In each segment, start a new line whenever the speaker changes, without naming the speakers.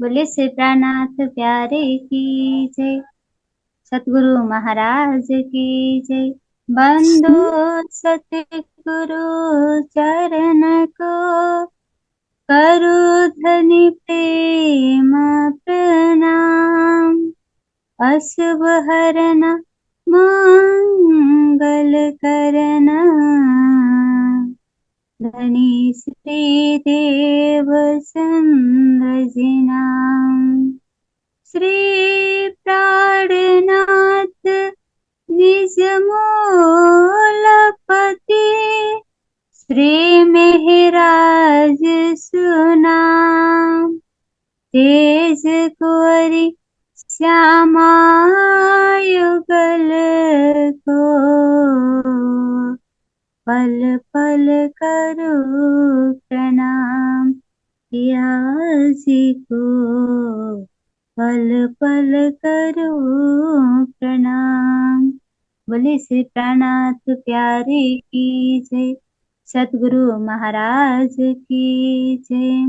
बोले श्री प्राणनाथ प्यारे की जय। सतगुरु महाराज की जय। बंदो सतगुरु चरण को करो धनि प्रेम प्रणाम। अशुभ हरना मंगल करना धनी श्री देव चंद्र जी नाम। श्री प्राणनाथ निज मूलपति श्री मेहराज सुनाम। तेज कोरि श्यामा युगल को पल पल करो प्रणाम। पिया जी को पल पल करो प्रणाम। बोले श्री प्राणनाथ प्यारे की जय। सतगुरु महाराज की जय।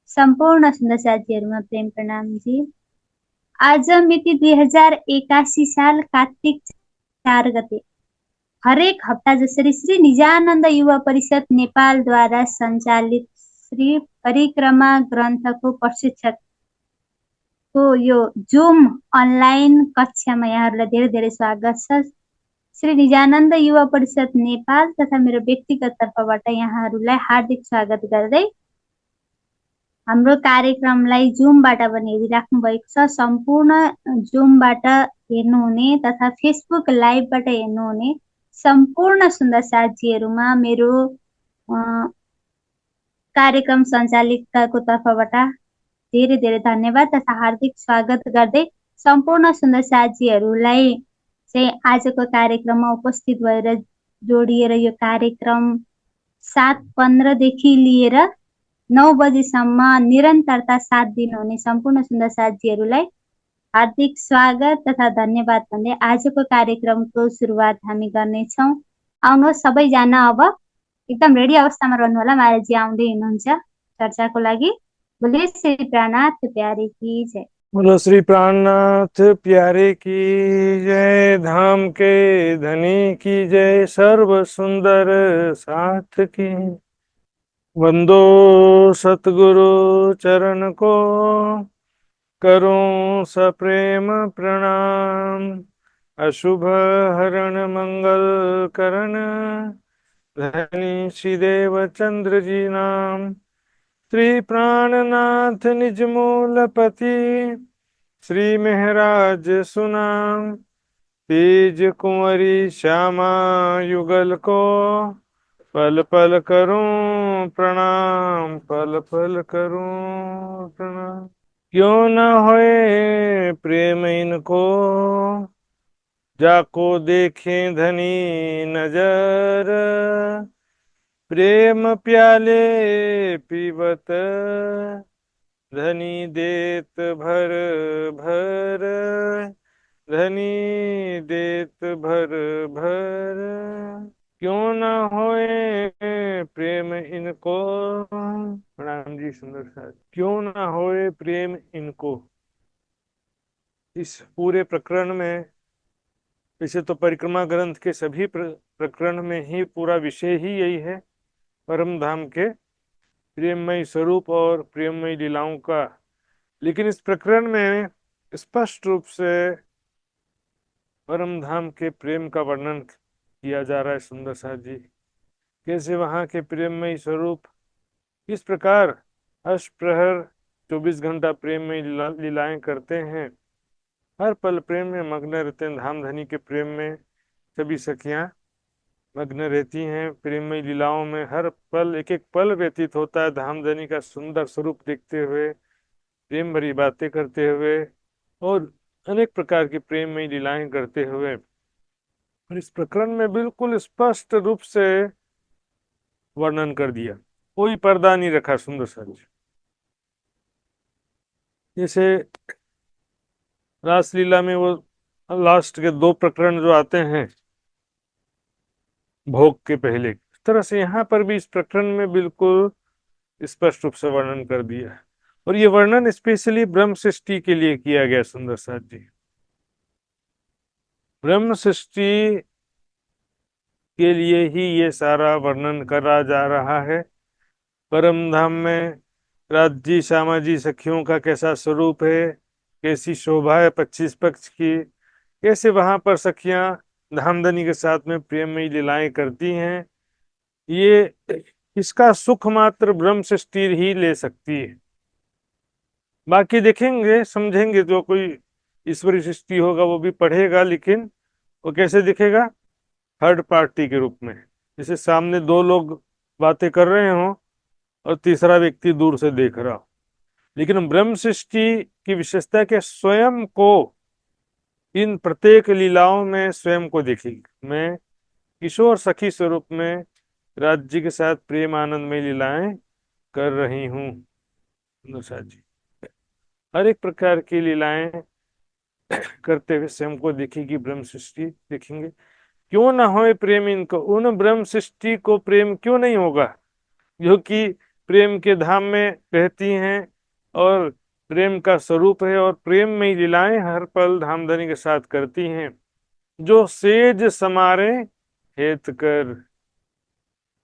संपूर्ण सुंदर साथीहरुमा प्रेम प्रणाम जी। आज मिति 2081 साल कार्तिक 4 गते हरेक हप्ता जसरी श्री निजानन्द युवा परिषद नेपालद्वारा सञ्चालित श्री परिक्रमा ग्रन्थको प्रशिक्षकको यो जुम अनलाइन कक्षामा यहाँहरूलाई धेरै धेरै स्वागत छ। श्री निजानन्द युवा परिषद नेपाल तथा मेरो व्यक्तिगत तर्फबाट यहाँहरूलाई हार्दिक स्वागत गर्दै हाम्रो कार्यक्रमलाई जुमबाट पनि हेरिराख्नु भएको छ। सम्पूर्ण जुमबाट हेर्नुहुने तथा फेसबुक लाइभबाट हेर्नुहुने सम्पूर्ण सुन्दर साथीहरुमा मेरो कार्यक्रम सञ्चालिकाको तर्फबाट धेरै धेरै धन्यवाद तथा हार्दिक स्वागत गर्दै सम्पूर्ण सुन्दर साथीहरुलाई चाहिँ आजको कार्यक्रममा उपस्थित भएर जोडिएर यो कार्यक्रम 7:15 देखि लिएर 9 बजेसम्म निरन्तरता साथ दिनुहुने सम्पूर्ण सुन्दर साथीहरुलाई हार्दिक स्वागत तथा धन्यवाद भन्दै आजको कार्यक्रमको सुरुवात हामी गर्नेछौँ। आउनुहोस् सबैजना अब एकदम रेडी अवस्थामा रहनु होला। मायाजी आउँदै हुनुहुन्छ चर्चाको लागि। बोले श्री प्राणनाथ प्यारे की जय।
बोलो श्री प्राणनाथ प्यारे की जय। धाम के धनी की जय। सर्व सुंदर साथ की वंदो सतगुरु चरण को करूं सप्रेम प्रणाम। अशुभ हरण मंगल करण धनी श्री देव चंद्र जी नाम। श्री प्राणनाथ निज मूलपति श्री मेहराज सुनाम। तेज कुंवरी श्यामा युगल को पल पल करूं प्रणाम। पल पल करूं प्रणाम। क्यों न होए प्रेम इनको जाको देखें धनी नजर। प्रेम प्याले पीबत धनी देत भर भर। धनी देत भर भर। क्यों न होए प्रेम इनको। प्रणाम जी सुंदर साथ। क्यों न होए प्रेम इनको। इस पूरे प्रकरण में वैसे तो परिक्रमा ग्रंथ के सभी प्रकरण में ही पूरा विषय ही यही है, परम धाम के प्रेममय स्वरूप और प्रेममय लीलाओं का। लेकिन इस प्रकरण में स्पष्ट रूप से परम धाम के प्रेम का वर्णन किया जा रहा है। सुंदर साथ जी कैसे वहाँ के प्रेममय स्वरूप किस प्रकार अष्टप्रहर 24 घंटा प्रेममय लीलाएं करते हैं। हर पल प्रेम में मग्न रहते हैं। धाम धनी के प्रेम में सभी सखियां मग्न रहती हैं। प्रेममय लीलाओं में हर पल एक एक पल व्यतीत होता है धामधनी का सुंदर स्वरूप देखते हुए, प्रेम भरी बातें करते हुए और अनेक प्रकार की प्रेममय लीलाएं करते हुए। और इस प्रकरण में बिल्कुल स्पष्ट रूप से वर्णन कर दिया, कोई पर्दा नहीं रखा। सुंदर सच जैसे रासलीला में वो लास्ट के 2 प्रकरण जो आते हैं भोग के पहले, इस तरह से यहाँ पर भी इस प्रकरण में बिल्कुल स्पष्ट रूप से वर्णन कर दिया है। और ये वर्णन स्पेशली ब्रह्म सृष्टि के लिए किया गया सुंदर साथ जी। ब्रह्म सृष्टि के लिए ही ये सारा वर्णन करा जा रहा है। परम धाम में राज्य श्यामा जी सखियों का कैसा स्वरूप है, कैसी शोभा है 25 पक्ष की, कैसे वहां पर सखियां धामधनी के साथ में प्रेममयी लीलाएं करती हैं, ये इसका सुख मात्र ब्रह्म सृष्टि ही ले सकती है। बाकी देखेंगे समझेंगे, जो कोई ईश्वरी सृष्टि होगा वो भी पढ़ेगा, लेकिन वो कैसे दिखेगा, थर्ड पार्टी के रूप में। जैसे सामने दो लोग बातें कर रहे हो और तीसरा व्यक्ति दूर से देख रहा हो। लेकिन ब्रह्म सृष्टि की विशेषता के स्वयं को इन प्रत्येक लीलाओं में स्वयं को देखेगी। मैं किशोर सखी स्वरूप में राज्य के साथ प्रेम आनंद में लीलाएं कर रही हूँ। अनुषा जी हर एक प्रकार की लीलाएं करते हुए स्वयं को देखेगी, ब्रह्म सृष्टि देखेंगे। क्यों ना होए प्रेम इनको, उन ब्रह्म सृष्टि को प्रेम क्यों नहीं होगा जो कि प्रेम के धाम में रहती हैं और प्रेम का स्वरूप है और प्रेम में ही लीलाएं हर पल धामधनी के साथ करती हैं। जो सेज समारे हेत कर,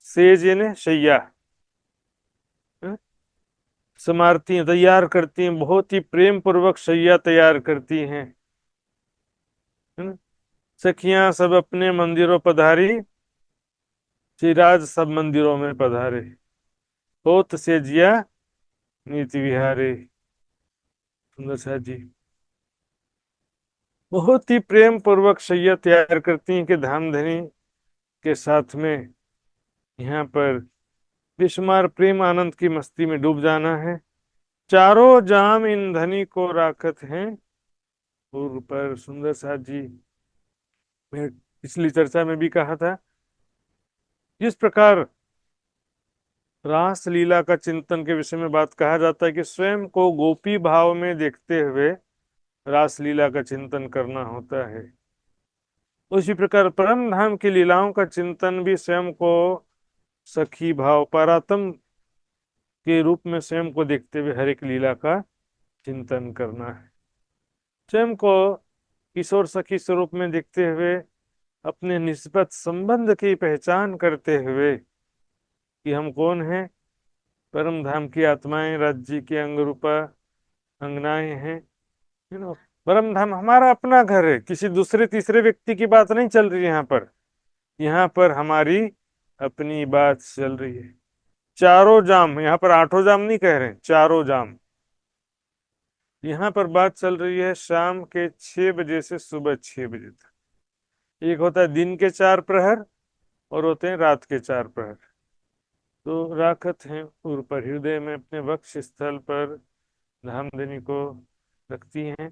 सेज यानी शैया, हाँ? समारती हैं, तैयार करती हैं, बहुत ही प्रेम पूर्वक शैया तैयार करती हैं, है ना? सखियां सब अपने मंदिरों पधारी, चिराज सब मंदिरों में पधारे, होत सेजिया नीति विहारे। सुंदर सा जी बहुत ही प्रेम पूर्वक शैया तैयार करती हैं कि धामधनी के साथ में यहाँ पर बेशुमार प्रेम आनंद की मस्ती में डूब जाना है। चारों जाम इन धनी को राखत हैं पूर्व पर। सुंदर साथ जी मैं पिछली चर्चा में भी कहा था, जिस प्रकार रास लीला का चिंतन के विषय में बात कहा जाता है कि स्वयं को गोपी भाव में देखते हुए रास लीला का चिंतन करना होता है, उसी प्रकार परम धाम की लीलाओं का चिंतन भी स्वयं को सखी भाव पारातम के रूप में स्वयं को देखते हुए हर एक लीला का चिंतन करना है। स्वयं को किशोर सखी स्वरूप में देखते हुए अपने निस्बत संबंध की पहचान करते हुए कि हम कौन हैं, परम धाम की आत्माएं, राज्य की अंग रूपा अंगनाएं हैं, यू नो। परम धाम हमारा अपना घर है, किसी दूसरे तीसरे व्यक्ति की बात नहीं चल रही है यहाँ पर। यहाँ पर हमारी अपनी बात चल रही है। चारों जाम, यहाँ पर आठों जाम नहीं कह रहे, चारों जाम। यहाँ पर बात चल रही है शाम के 6 बजे से सुबह 6 बजे तक। एक होता है दिन के 4 प्रहर और होते हैं रात के 4 प्रहर। तो राखत हैं उर पर हृदय में, अपने वक्ष स्थल पर धामधनी को रखती हैं।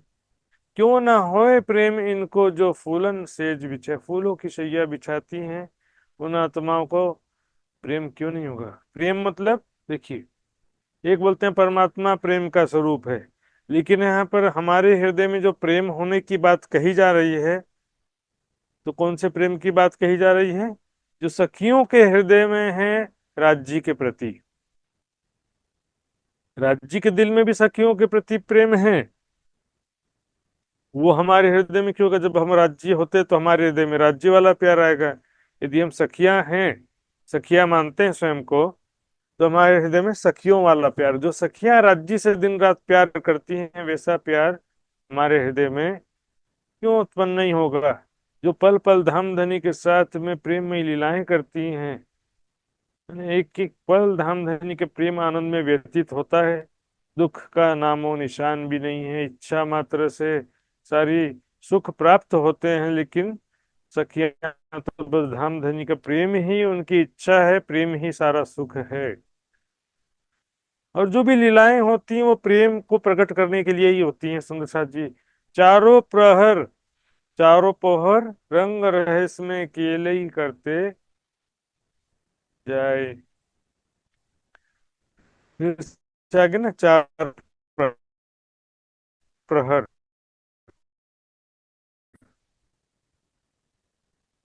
क्यों ना होए प्रेम इनको जो फूलन सेज बिछे, फूलों की शैया बिछाती हैं, उन आत्माओं को प्रेम क्यों नहीं होगा। प्रेम मतलब देखिए, एक बोलते हैं परमात्मा प्रेम का स्वरूप है, लेकिन यहाँ पर हमारे हृदय में जो प्रेम होने की बात कही जा रही है, तो कौन से प्रेम की बात कही जा रही है, जो सखियों के हृदय में है राज्य के प्रति। राज्य के दिल में भी सखियों के प्रति प्रेम है, वो हमारे हृदय में क्यों होगा, जब हम राज्य होते तो हमारे हृदय में राज्य वाला प्यार आएगा। यदि हम सखियां हैं, सखियां मानते हैं स्वयं को, तो हमारे हृदय में सखियों वाला प्यार, जो सखियां राज्य से दिन रात प्यार करती हैं, वैसा प्यार हमारे हृदय में क्यों उत्पन्न नहीं होगा। जो पल पल धाम धनी के साथ में प्रेम में लीलाएं करती हैं, एक एक पल धाम धनी के प्रेम आनंद में व्यतीत होता है, दुख का नामो निशान भी नहीं है, इच्छा मात्र से सारी सुख प्राप्त होते हैं। लेकिन सखियां तो बस धाम धनी का प्रेम ही उनकी इच्छा है, प्रेम ही सारा सुख है। और जो भी लीलाएं होती हैं वो प्रेम को प्रकट करने के लिए ही होती हैं। सुंदर साथ जी चारों प्रहर, चारों पहर रंग रहस्य में केले ही करते जाए। फिर से आगे ना, चार प्रहर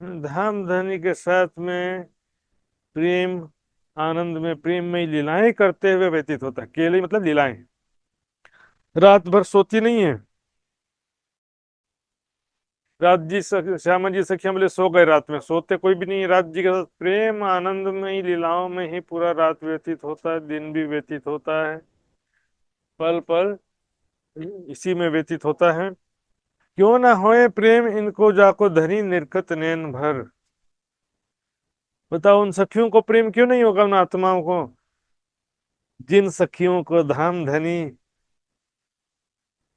धाम धनी के साथ में प्रेम आनंद में प्रेम में लीलाएं करते हुए व्यतीत होता है। केले मतलब लीलाएं, रात भर सोती नहीं है। रात जी श्यामा जी सखिया बोले सो गए, रात में सोते कोई भी नहीं है। रात जी के साथ प्रेम आनंदमयी लीलाओं में ही पूरा रात व्यतीत होता है, दिन भी व्यतीत होता है, पल पल इसी में व्यतीत होता है। क्यों ना होए प्रेम इनको जाको धरी निर्खत नैन भर। बताओ उन सखियों को प्रेम क्यों नहीं होगा, उन आत्माओं को जिन सखियों को धाम धनी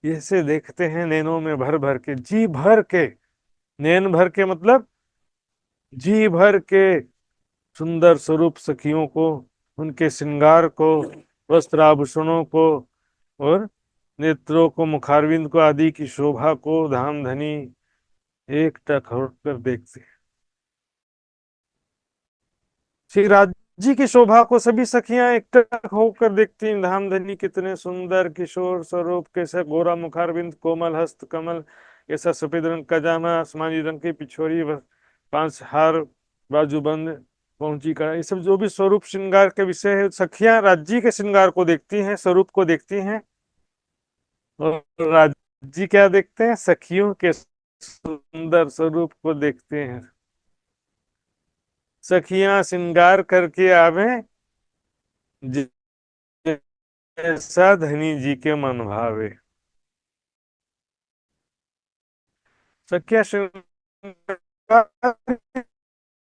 ऐसे देखते हैं नैनों में भर भर के, जी भर के। नैन भर के मतलब जी भर के सुंदर स्वरूप सखियों को, उनके श्रृंगार को, वस्त्र आभूषणों को, और नेत्रों को, मुखारविंद को, आदि की शोभा को धाम धनी एकटक होकर देखते हैं। श्री राज्य की शोभा को सभी सखियां एकटक होकर देखती हैं। धामधनी कितने सुंदर किशोर स्वरूप, कैसा गोरा मुखारविंद, कोमल हस्त कमल, कैसा सफेद रंग का जामा, आसमानी रंग की पिछोरी, पांच हार, बाजूबंद, पहुंची कड़ा, ये सब जो भी स्वरूप श्रृंगार के विषय है, सखियां राज्य के श्रृंगार को देखती हैं, स्वरूप को देखती हैं। और राज्य क्या देखते हैं, सखियों के सुंदर स्वरूप को देखते हैं। सखियां श्रृंगार करके आवे, जैसा धनी जी के मन भावे। सख्या श्रृंगार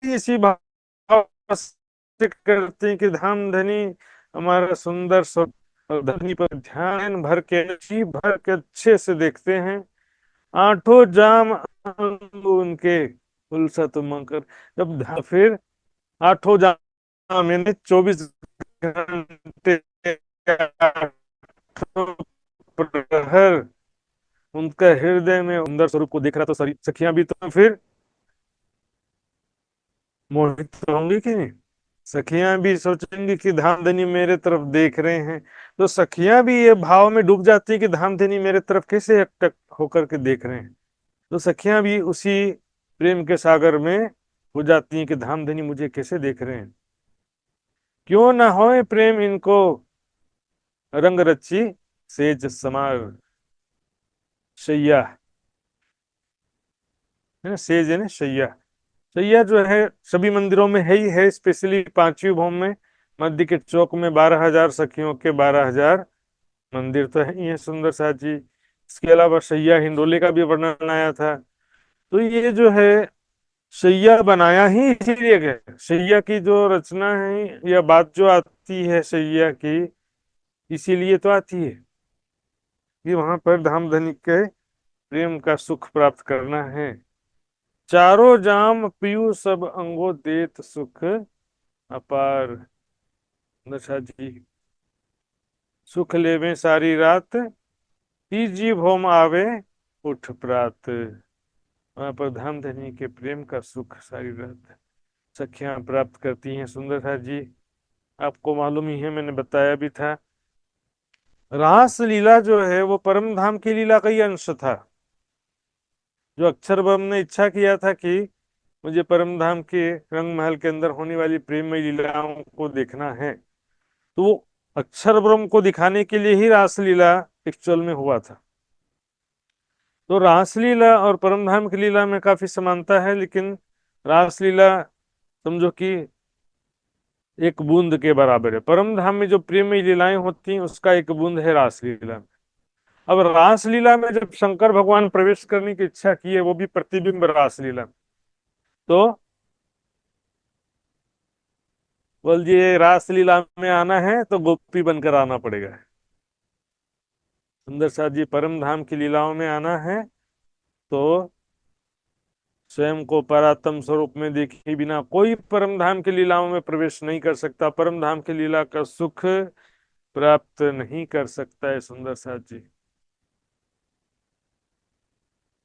इसी भाव से करते हैं कि धाम धनी हमारा सुंदर और धनी पर ध्यान भर के, जी भर के अच्छे से देखते हैं। आठों जाम अंग उनके उलसत मंकर। फिर आठों जाम यानी 24 घंटे, आठों प्रहर उनका हृदय में सुंदर स्वरूप को देख रहा, तो सारी सखियां भी तो फिर मोहित होंगी कि नहीं। सखियां भी सोचेंगी कि धामधनी मेरे तरफ देख रहे हैं, तो सखियां भी ये भाव में डूब जाती है कि धामधनी मेरे तरफ कैसे एकटक होकर के देख रहे हैं। तो सखियां भी उसी प्रेम के सागर में हो जाती हैं कि धामधनी मुझे कैसे देख रहे हैं। क्यों ना होए प्रेम इनको रंग रची सेज समार शैया, है ना, सेज है ना शैया। शैया जो है सभी मंदिरों में है ही है, स्पेशली पांचवी भौम में, मध्य के चौक में 12,000 सखियों के 12,000 मंदिर तो है ही है सुंदर सा जी। इसके अलावा शैया हिंडोले का भी वर्णन आया था। तो ये जो है शैया बनाया ही इसीलिए गया। शैया की जो रचना है या बात जो आती है शैया की, इसीलिए तो आती है कि वहां पर धामधनी के प्रेम का सुख प्राप्त करना है। चारों जाम पियू सब अंगो देत सुख अपार। दशा जी सुख लेवे सारी रात, तीजी भौम आवे उठ प्रात। वहां पर धामधनी के प्रेम का सुख सारी रात सखियां प्राप्त करती हैं। सुंदर सा जी आपको मालूम ही है, मैंने बताया भी था, रास लीला जो है वो परम धाम की लीला का ही अंश था। जो अक्षर ब्रह्म ने इच्छा किया था कि मुझे परम धाम के रंग महल के अंदर होने वाली प्रेममय लीलाओं को देखना है, तो वो अक्षर ब्रह्म को दिखाने के लिए ही रासलीला एक्चुअल में हुआ था। तो रासलीला और परम धाम की लीला में काफी समानता है, लेकिन रासलीला समझो कि एक बूंद के बराबर है। परम धाम में जो प्रेममय लीलाएं होती हैं उसका एक बूंद है रासलीला में। अब रासलीला में जब शंकर भगवान प्रवेश करने की इच्छा की है, वो भी प्रतिबिंब रासलीला में, तो बोलिए रासलीला में आना है तो गोपी बनकर आना पड़ेगा। सुंदर सा जी परम धाम की लीलाओं में आना है तो स्वयं को परात्म स्वरूप में देखे बिना कोई परम धाम की लीलाओं में प्रवेश नहीं कर सकता, परम धाम की लीला का सुख प्राप्त नहीं कर सकता है। सुंदर सा जी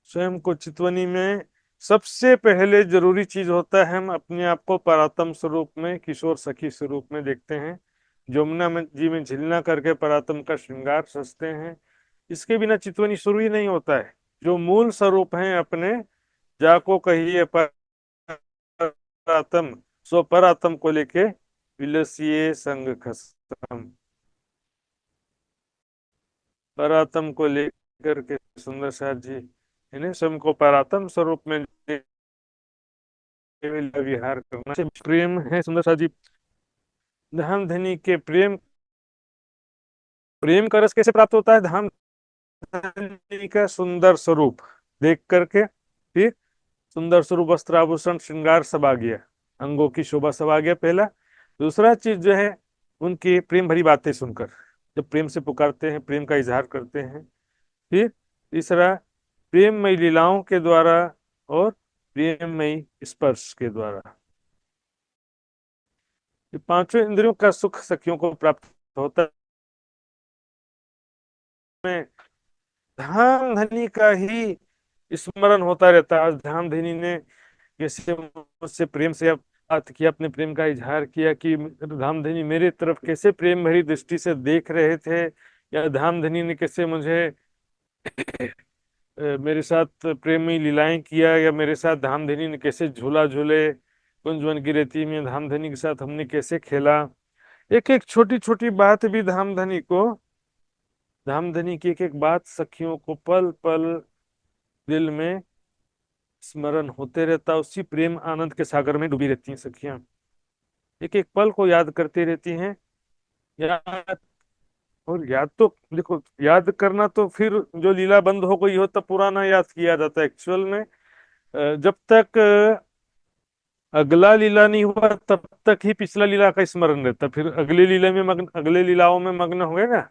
स्वयं को चितवनी में सबसे पहले जरूरी चीज होता है, हम अपने आप को परात्म स्वरूप में, किशोर सखी स्वरूप में देखते हैं। जमुना में जी में झिलना करके परात्म का श्रृंगार सजते हैं। इसके बिना चितवनी शुरू ही नहीं होता है। जो मूल स्वरूप है अपने, जाको कहिए परात्म, सो परात्म को लेके विलसिए संग खसम। परात्म को लेकर के सुंदर साथ जी इन्हें स्वयं को परात्म स्वरूप में केवल विहार करना प्रेम है सुंदर साथ जी। धाम धनी के प्रेम प्रेम का रस कैसे प्राप्त होता है? धाम धनी का सुंदर स्वरूप देख करके, फिर सुंदर स्वरूप, वस्त्र आभूषण श्रृंगार सब आ गया, अंगों की शोभा सब आ गया पहला। दूसरा चीज जो है उनकी प्रेम भरी बातें सुनकर, जब प्रेम से पुकारते हैं, प्रेम का इजहार करते हैं। फिर तीसरा प्रेममयी लीलाओं के द्वारा और प्रेममयी स्पर्श के द्वारा। ये पांचों इंद्रियों का सुख सखियों को प्राप्त होता है। धाम धनी का ही स्मरण होता रहता है। आज धाम धनी ने कैसे मुझसे प्रेम से बात किया, अपने प्रेम का इजहार किया कि धाम धनी मेरे तरफ कैसे प्रेम भरी दृष्टि से देख रहे थे, या धाम धनी ने कैसे मुझे मेरे साथ प्रेमी लीलाएं किया, या मेरे साथ धामधनी ने कैसे झूला झूले, कुंजवन की रेती में धामधनी के साथ हमने कैसे खेला। एक एक छोटी छोटी बात भी धामधनी को, धामधनी की एक एक बात सखियों को पल पल दिल में स्मरण होते रहता। उसी प्रेम आनंद के सागर में डूबी रहती हैं सखियां, एक एक पल को याद करती रहती हैं। याद, और याद तो देखो, याद करना तो फिर जो लीला बंद हो गई हो तब पुराना याद किया जाता है एक्चुअल में। जब तक अगला लीला नहीं हुआ तब तक ही पिछला लीला का स्मरण रहता। फिर अगली लीला में मग्न, अगले लीलाओं में मग्न हो गए ना।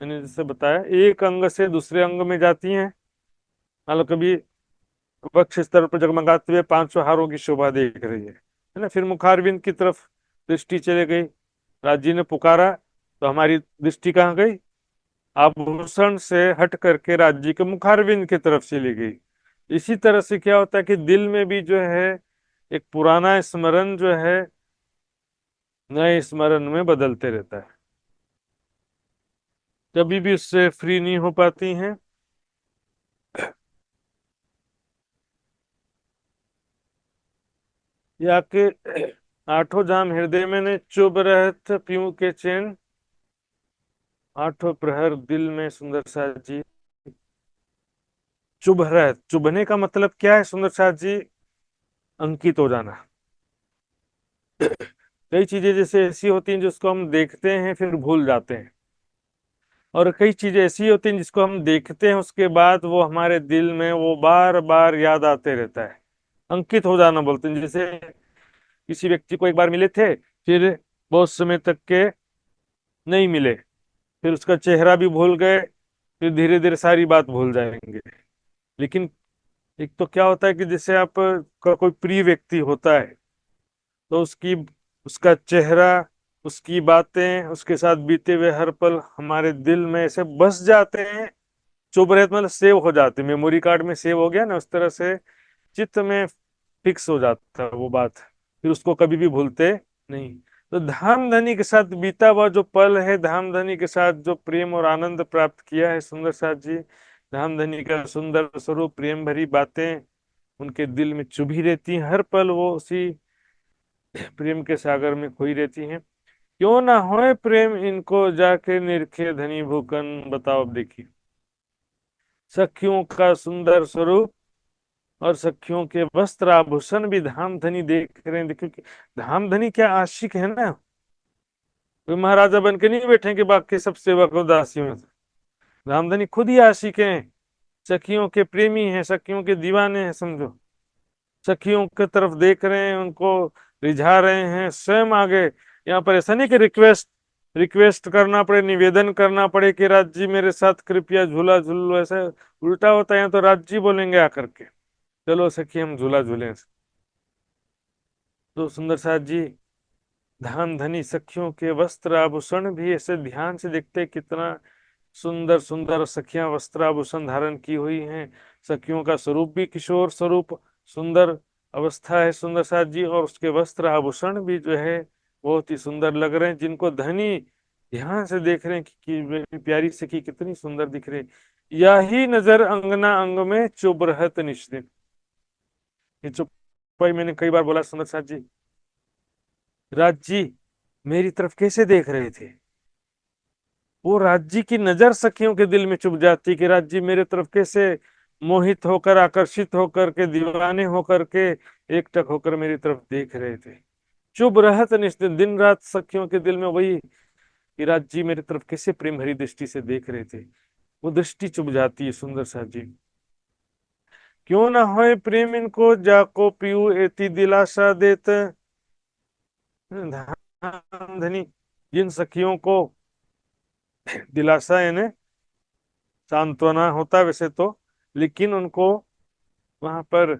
मैंने जैसे बताया, एक अंग से दूसरे अंग में जाती हैं। मान लो कभी वक्ष स्तर पर जगमगाते हुए पांचों हारों की शोभा देख रही है ना, फिर मुखारविंद की तरफ दृष्टि चले गई, राजी ने पुकारा तो हमारी दृष्टि कहाँ गई? आभूषण से हट करके राज्य के मुखारविंद की तरफ चली गई। इसी तरह से क्या होता है कि दिल में भी जो है एक पुराना स्मरण जो है नए स्मरण में बदलते रहता है, कभी भी उससे फ्री नहीं हो पाती हैं। या के आठों जाम हृदय में ने चुभ रहत पीऊ के चैन, आठों प्रहर दिल में सुंदर साथ जी चुभ रहत। चुभने का मतलब क्या है सुंदर साथ जी? अंकित हो जाना। कई चीजें जैसे ऐसी होती हैं जिसको हम देखते हैं फिर भूल जाते हैं, और कई चीजें ऐसी होती हैं जिसको हम देखते हैं उसके बाद वो हमारे दिल में वो बार बार याद आते रहता है। अंकित हो जाना बोलते हैं। जैसे किसी व्यक्ति को एक बार मिले थे, फिर बहुत समय तक के नहीं मिले, फिर उसका चेहरा भी भूल गए, फिर धीरे धीरे सारी बात भूल जाएंगे। लेकिन एक तो क्या होता है कि जैसे आप का कोई प्रिय व्यक्ति होता है तो उसकी, उसका चेहरा, उसकी बातें, उसके साथ बीते हुए हर पल हमारे दिल में ऐसे बस जाते हैं। चुभ रहे मतलब सेव हो जाते, मेमोरी कार्ड में सेव हो गया ना, उस तरह से चित्त में फिक्स हो जाता है वो बात, फिर उसको कभी भी भूलते नहीं। तो धामधनी के साथ बीता हुआ जो पल है, धामधनी के साथ जो प्रेम और आनंद प्राप्त किया है सुंदर साथ जी, धामधनी का सुंदर स्वरूप, प्रेम भरी बातें उनके दिल में चुभी रहती हैं, हर पल वो उसी प्रेम के सागर में खोई रहती हैं। क्यों ना होए प्रेम इनको जाके निरखे धनी भूखन। बताओ अब देखिए, सखियों का सुंदर स्वरूप और सखियों के वस्त्र आभूषण भी धामधनी देख रहे हैं। देखो कि धामधनी क्या आशिक है ना, कोई महाराजा बन के नहीं बैठे कि बाकी सब सेवक और दासियों में। धामधनी खुद ही आशिक हैं, सखियों के प्रेमी हैं, सखियों के दीवाने हैं समझो। सखियों की तरफ देख रहे हैं, उनको रिझा रहे हैं स्वयं आगे। यहाँ पर ऐसा नहीं कि रिक्वेस्ट रिक्वेस्ट करना पड़े, निवेदन करना पड़े कि राज जी मेरे साथ कृपया झूला झूल लो, ऐसा उल्टा होता है। यहाँ तो राज जी बोलेंगे आकर के, चलो सखी हम झूला झूलें। तो सुंदर साथ जी धाम धनी सखियों के वस्त्र आभूषण भी ऐसे ध्यान से देखते कितना सुंदर सुंदर सखियां वस्त्र आभूषण धारण की हुई हैं। सखियों का स्वरूप भी किशोर स्वरूप सुंदर अवस्था है सुंदर साथ जी, और उसके वस्त्र आभूषण भी जो है बहुत ही सुंदर लग रहे हैं, जिनको धनी ध्यान से देख रहे हैं कि मेरी प्यारी सखी कितनी सुंदर दिख रही। यही नजर अंगना अंग में चुभ रहत निश्चित। ये चुप्पाई मैंने कई बार बोला सुंदर साथ जी, राज जी मेरी तरफ कैसे देख रहे थे? वो राज्य की नजर सखियों के दिल में चुभ जाती कि राज्य मेरे तरफ कैसे मोहित होकर, आकर्षित होकर के, दीवाने होकर के एकटक होकर मेरी तरफ देख रहे थे। चुभ रहत निश्चित, दिन रात सखियों के दिल में वही कि राज्य मेरी तरफ कैसे प्रेम भरी दृष्टि से देख रहे थे। वो दृष्टि चुभ जाती है सुंदर सा जी। क्यों ना होए प्रेम इनको, जाको पीऊ एती दिलासा देत। धाम धनी, जिन सखियों को दिलासा यानी सांत्वना होता वैसे तो, लेकिन उनको वहां पर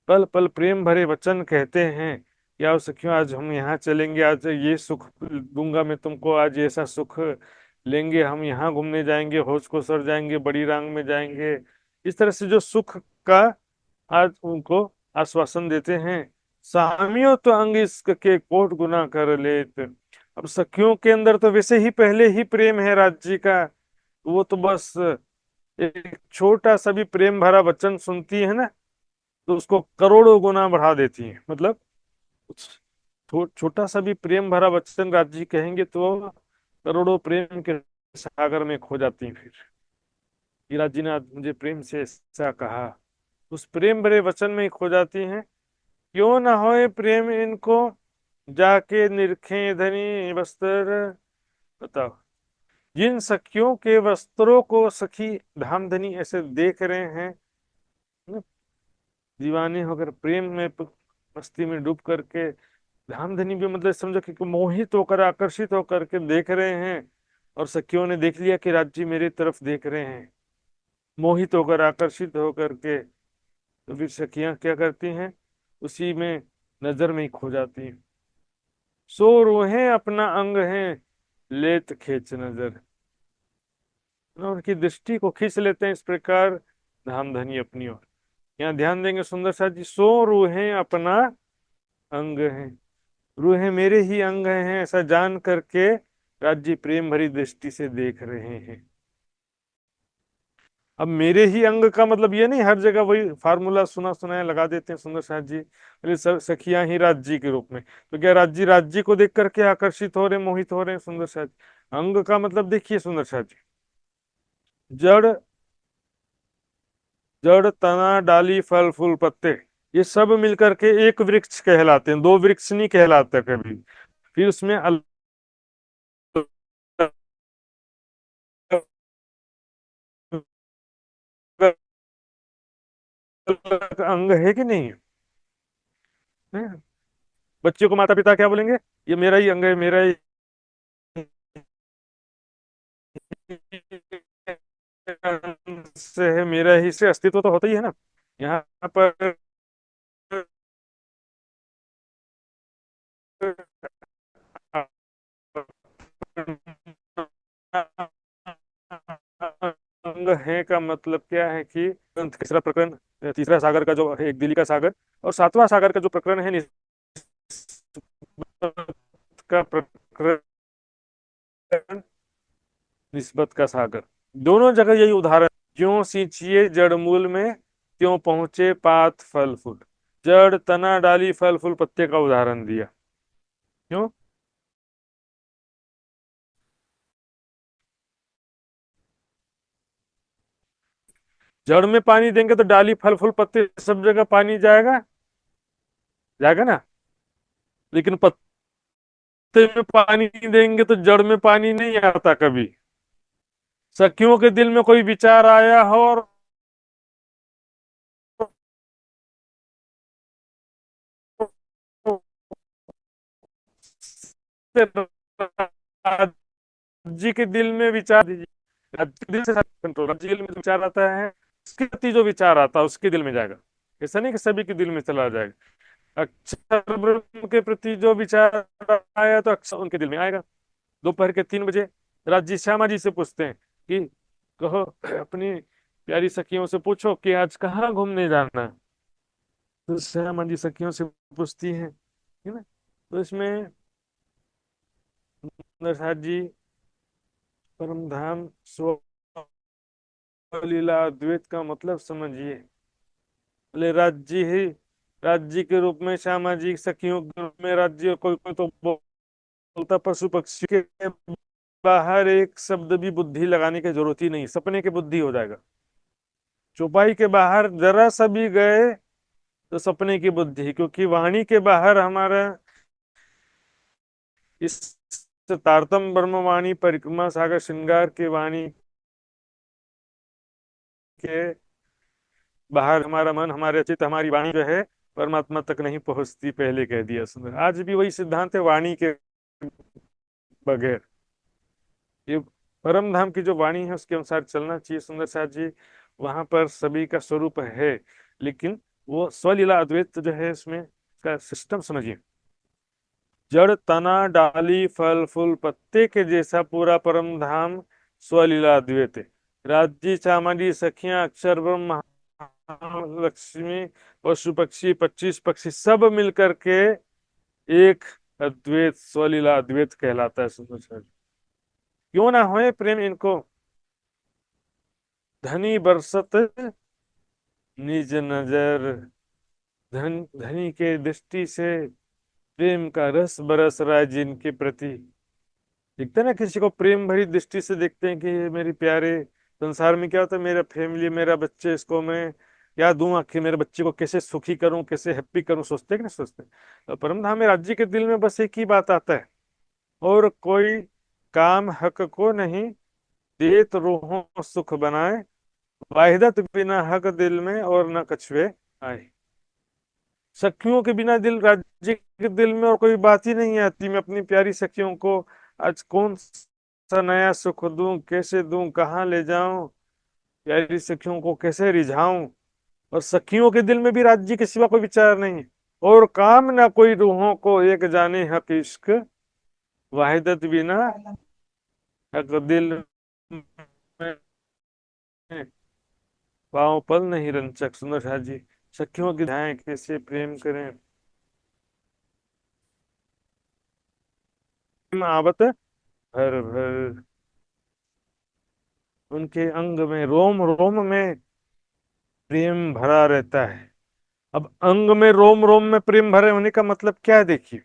पल पल प्रेम भरे वचन कहते हैं कि आओ सखियों, आज हम यहाँ चलेंगे, आज ये सुख दूंगा मैं तुमको, आज ऐसा सुख लेंगे, हम यहाँ घूमने जाएंगे, होश को सर जाएंगे, बड़ी रांग में जाएंगे। इस तरह से जो सुख का आज उनको आश्वासन देते हैं। सामियो तो अंग इश्क के कोट गुना कर लेत। अब सखियों के अंदर तो वैसे ही पहले ही प्रेम है राज्य का, वो तो बस एक छोटा सा भी प्रेम भरा वचन सुनती है ना, तो उसको करोड़ों गुना बढ़ा देती है। मतलब छोटा सा भी प्रेम भरा वचन राज्य कहेंगे तो वो करोड़ों प्रेम के सागर में खो जाती है। फिर कि राज्य ने आज मुझे प्रेम से ऐसा कहा, उस प्रेम भरे वचन में ही खो जाती हैं। क्यों ना होए प्रेम इनको, जाके निरखें धनी वस्त्र। बताओ, जिन सखियों के वस्त्रों को सखी धामधनी ऐसे देख रहे हैं, न, दीवाने होकर प्रेम में मस्ती में डूब करके, धामधनी भी मतलब समझो कि मोहित होकर, आकर्षित होकर के देख रहे हैं। और सखियों ने देख लिया कि राज्य मेरी तरफ देख रहे हैं, मोहित होकर, आकर्षित होकर के, तो फिर सखियां क्या करती हैं, उसी में नजर में ही खो जाती हैं। सो रोहे अपना अंग है, लेत खींच नजर। उनकी दृष्टि को खींच लेते हैं इस प्रकार धामधनी अपनी ओर। यहाँ ध्यान देंगे सुंदर सा जी, सो रूहें अपना अंग है, रूहें मेरे ही अंग हैं, ऐसा जान करके राज्य प्रेम भरी दृष्टि से देख रहे हैं। अब मेरे ही अंग का मतलब ये नहीं हर जगह वही फार्मूला सुना सुनाया लगा देते हैं सुंदर साथ जी, बोले सखियां ही राज्य के रूप में। तो क्या राज्य राज्य को देख करके आकर्षित हो रहे, मोहित हो रहे हैं सुंदर साथ। अंग का मतलब देखिए सुंदर साथ जी, जड़, जड़ तना डाली फल फूल पत्ते, ये सब मिलकर के एक वृक्ष कहलाते हैं, दो वृक्ष नहीं कहलाते कभी। फिर उसमें अलग अलग अंग है कि नहीं है? बच्चे को माता पिता क्या बोलेंगे, ये मेरा ही अंग है, मेरा ही से है, मेरा ही से अस्तित्व तो होता ही है ना। यहाँ पर अंग है का मतलब क्या है कि तीसरा प्रकरण, तीसरा सागर का जो है एक दिल्ली का सागर, और सातवां सागर का जो प्रकरण है का प्रकरण, निस्बत का सागर, दोनों जगह यही उदाहरण। ज्यों सींचिए जड़ मूल में, त्यों पहुंचे पात फल फूल। जड़ तना डाली फल फूल पत्ते का उदाहरण दिया। क्यों? जड़ में पानी देंगे तो डाली फल फूल पत्ते सब जगह पानी जाएगा, जाएगा ना। लेकिन पत्ते में पानी देंगे तो जड़ में पानी नहीं आता कभी। सखियों के दिल में कोई विचार आया हो और राज्य के दिल में विचार दीजिए, राज्य के दिल से कंट्रोल, राज्य के दिल में विचार आता है, उसके प्रति जो विचार आता है उसके दिल में जाएगा। ऐसा नहीं कि सभी के दिल में चला जाएगा। अक्षर ब्रह्म के प्रति जो विचार आया तो अक्षर उनके दिल में आएगा। दोपहर के 3 बजे राज्य श्यामा जी से पूछते हैं कि कहो अपनी प्यारी सखियों से पूछो कि आज कहाँ घूमने जाना है। तो श्यामा जी सखियों से पूछती हैं, है ना। तो इसमें नरसाद जी परम धाम स्वलीला अद्वैत का मतलब समझिए। बोले राज्य ही राज्य के रूप में, श्यामा जी सखियों के रूप में राज्य, कोई कोई तो बोलता पशु पक्षी के बाहर एक शब्द भी बुद्धि लगाने की जरूरत ही नहीं, सपने की बुद्धि हो जाएगा। चौपाई के बाहर जरा सा भी गए तो सपने की बुद्धि, क्योंकि वाणी के बाहर हमारा इस तारतम ब्रह्म वाणी परिक्रमा सागर श्रृंगार की वाणी के बाहर हमारा मन, हमारे चित्त, हमारी वाणी जो है परमात्मा तक नहीं पहुंचती, पहले कह दिया सुंदर। आज भी वही सिद्धांत है, वाणी के बगैर ये परम धाम की जो वाणी है उसके अनुसार चलना चाहिए सुंदर साथ जी। वहां पर सभी का स्वरूप है, लेकिन वो स्वलीला अद्वैत जो है इसमें का सिस्टम समझिए। जड़ तना डाली फल फूल पत्ते के जैसा पूरा परम धाम स्वलीला अद्वैत है। राज्य चामड़ी सखियां अक्षर ब्रह्म लक्ष्मी पशु पक्षी 25 पक्षी सब मिलकर के एक अद्वैत स्वलीला अद्वैत कहलाता है सुंदर सर। क्यों ना होए प्रेम इनको, धनी बरसत निज नजर। धनी के दृष्टि से प्रेम का रस बरस रहा है जिनके प्रति। दिखता है ना, किसी को प्रेम भरी दृष्टि से देखते हैं कि ये मेरे प्यारे। संसार में क्या होता है, मेरा फैमिली, मेरा बच्चे, इसको मैं क्या दूं आखिर, मेरे बच्चे को कैसे सुखी करूं, कैसे हैप्पी करूं, सोचते हैं कि नहीं सोचते। तो परम धाम में राज्य के दिल में बस एक ही बात आता है, और कोई काम हक को नहीं, देत रूहों सुख बनाए। वाहिदत बिना हक दिल में और न कछुए आए। सखियों के बिना दिल, राज्य के दिल में और कोई बात ही नहीं आती। मैं अपनी प्यारी सखियों को आज कौन सा नया सुख दूं, कैसे दूं, कहाँ ले जाऊं, प्यारी सखियों को कैसे रिझाऊं। और सखियों के दिल में भी राज्य के सिवा कोई विचार नहीं। और काम ना कोई रूहों को एक जाने हक इश्क। वाहिदत बिना हक दिल में पाँव पल नहीं रंचक। सुंदर साथ जी, सखियों की धाएं कैसे प्रेम करें। आवत भर भर, उनके अंग में रोम रोम में प्रेम भरा रहता है। अब अंग में रोम रोम में प्रेम भरे होने का मतलब क्या है देखिए,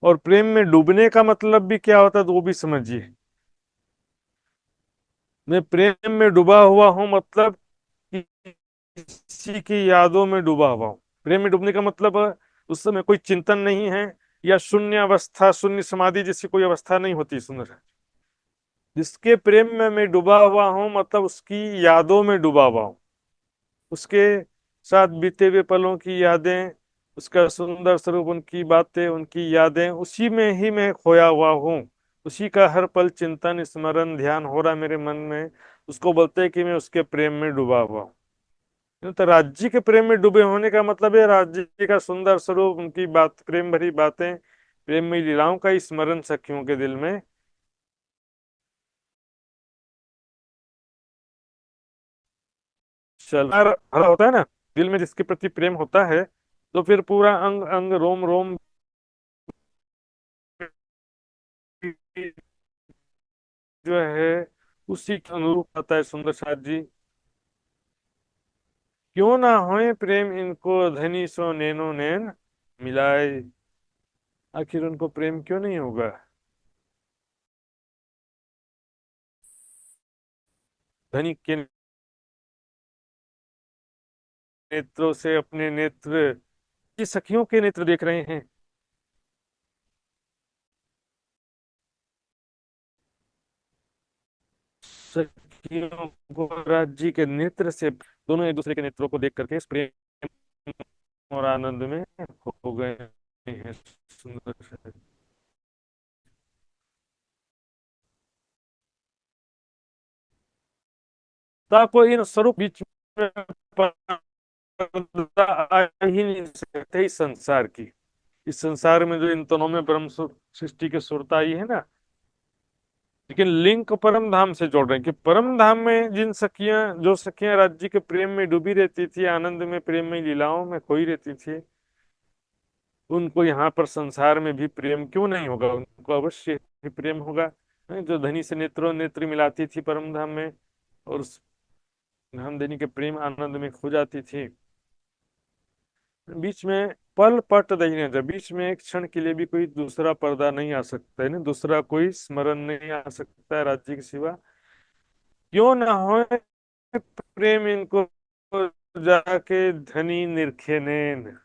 और प्रेम में डूबने का मतलब भी क्या होता है तो वो भी समझिए। मैं प्रेम में डूबा हुआ हूं मतलब किसी की यादों में डूबा हुआ हूं। प्रेम में डूबने का मतलब उस समय कोई चिंतन नहीं है, या शून्य अवस्था, शून्य समाधि जैसी कोई अवस्था नहीं होती। सुंदर, जिसके प्रेम में मैं डूबा हुआ हूं मतलब उसकी यादों में डूबा हुआ हूं, उसके साथ बीते हुए पलों की यादें, उसका सुंदर स्वरूप, उनकी बातें, उनकी यादें, उसी में ही मैं खोया हुआ हूँ। उसी का हर पल चिंतन स्मरण ध्यान हो रहा है मेरे मन में। उसको बोलते हैं कि मैं उसके प्रेम में डूबा हुआ हूँ। तो राज्य के प्रेम में डूबे होने का मतलब है राज्य का सुंदर स्वरूप, उनकी बात, प्रेम भरी बातें, प्रेम में लीलाओं का स्मरण सखियों के दिल में चल भरा होता है ना। दिल में जिसके प्रति प्रेम होता है तो फिर पूरा अंग अंग रोम रोम जो है उसी के अनुरूप आता है सुंदर साथ जी। क्यों ना होए प्रेम इनको, धनी सो नैनो नैन मिलाए। आखिर उनको प्रेम क्यों नहीं होगा। धनी के नेत्रों से अपने नेत्र, ये सखियों के नेत्र देख रहे हैं। सखियों को राज्य के नेत्र से, दोनों एक दूसरे के नेत्रों को देख करके इस प्रेम और आनंद में हो गए हैं सुंदर से। ताको इन स्वरूप बीच में पर्दा आ ही नहीं सकते इस संसार की। इस संसार में जो इन दोनों में ब्रह्म सृष्टि की सुरता आई है ना, लेकिन लिंक परम धाम से जोड़ रहे हैं कि परम धाम में जिन सखियां, जो सखियां राज्य के प्रेम में डूबी रहती थी, आनंद में, प्रेम में, लीलाओं में खोई रहती थी, उनको यहाँ पर संसार में भी प्रेम क्यों नहीं होगा, उनको अवश्य ही प्रेम होगा। जो धनी से नेत्रों नेत्र मिलाती थी परम धाम में, और उस धामधनी के प्रेम आनंद में खो जाती थी। बीच में पल पट नहीं रहता, बीच में एक क्षण के लिए भी कोई दूसरा पर्दा नहीं आ सकता है ना, दूसरा कोई स्मरण नहीं आ सकता है राज्य के सिवा। क्यों ना हो प्रेम इनको जाके धनी निरखे नैन,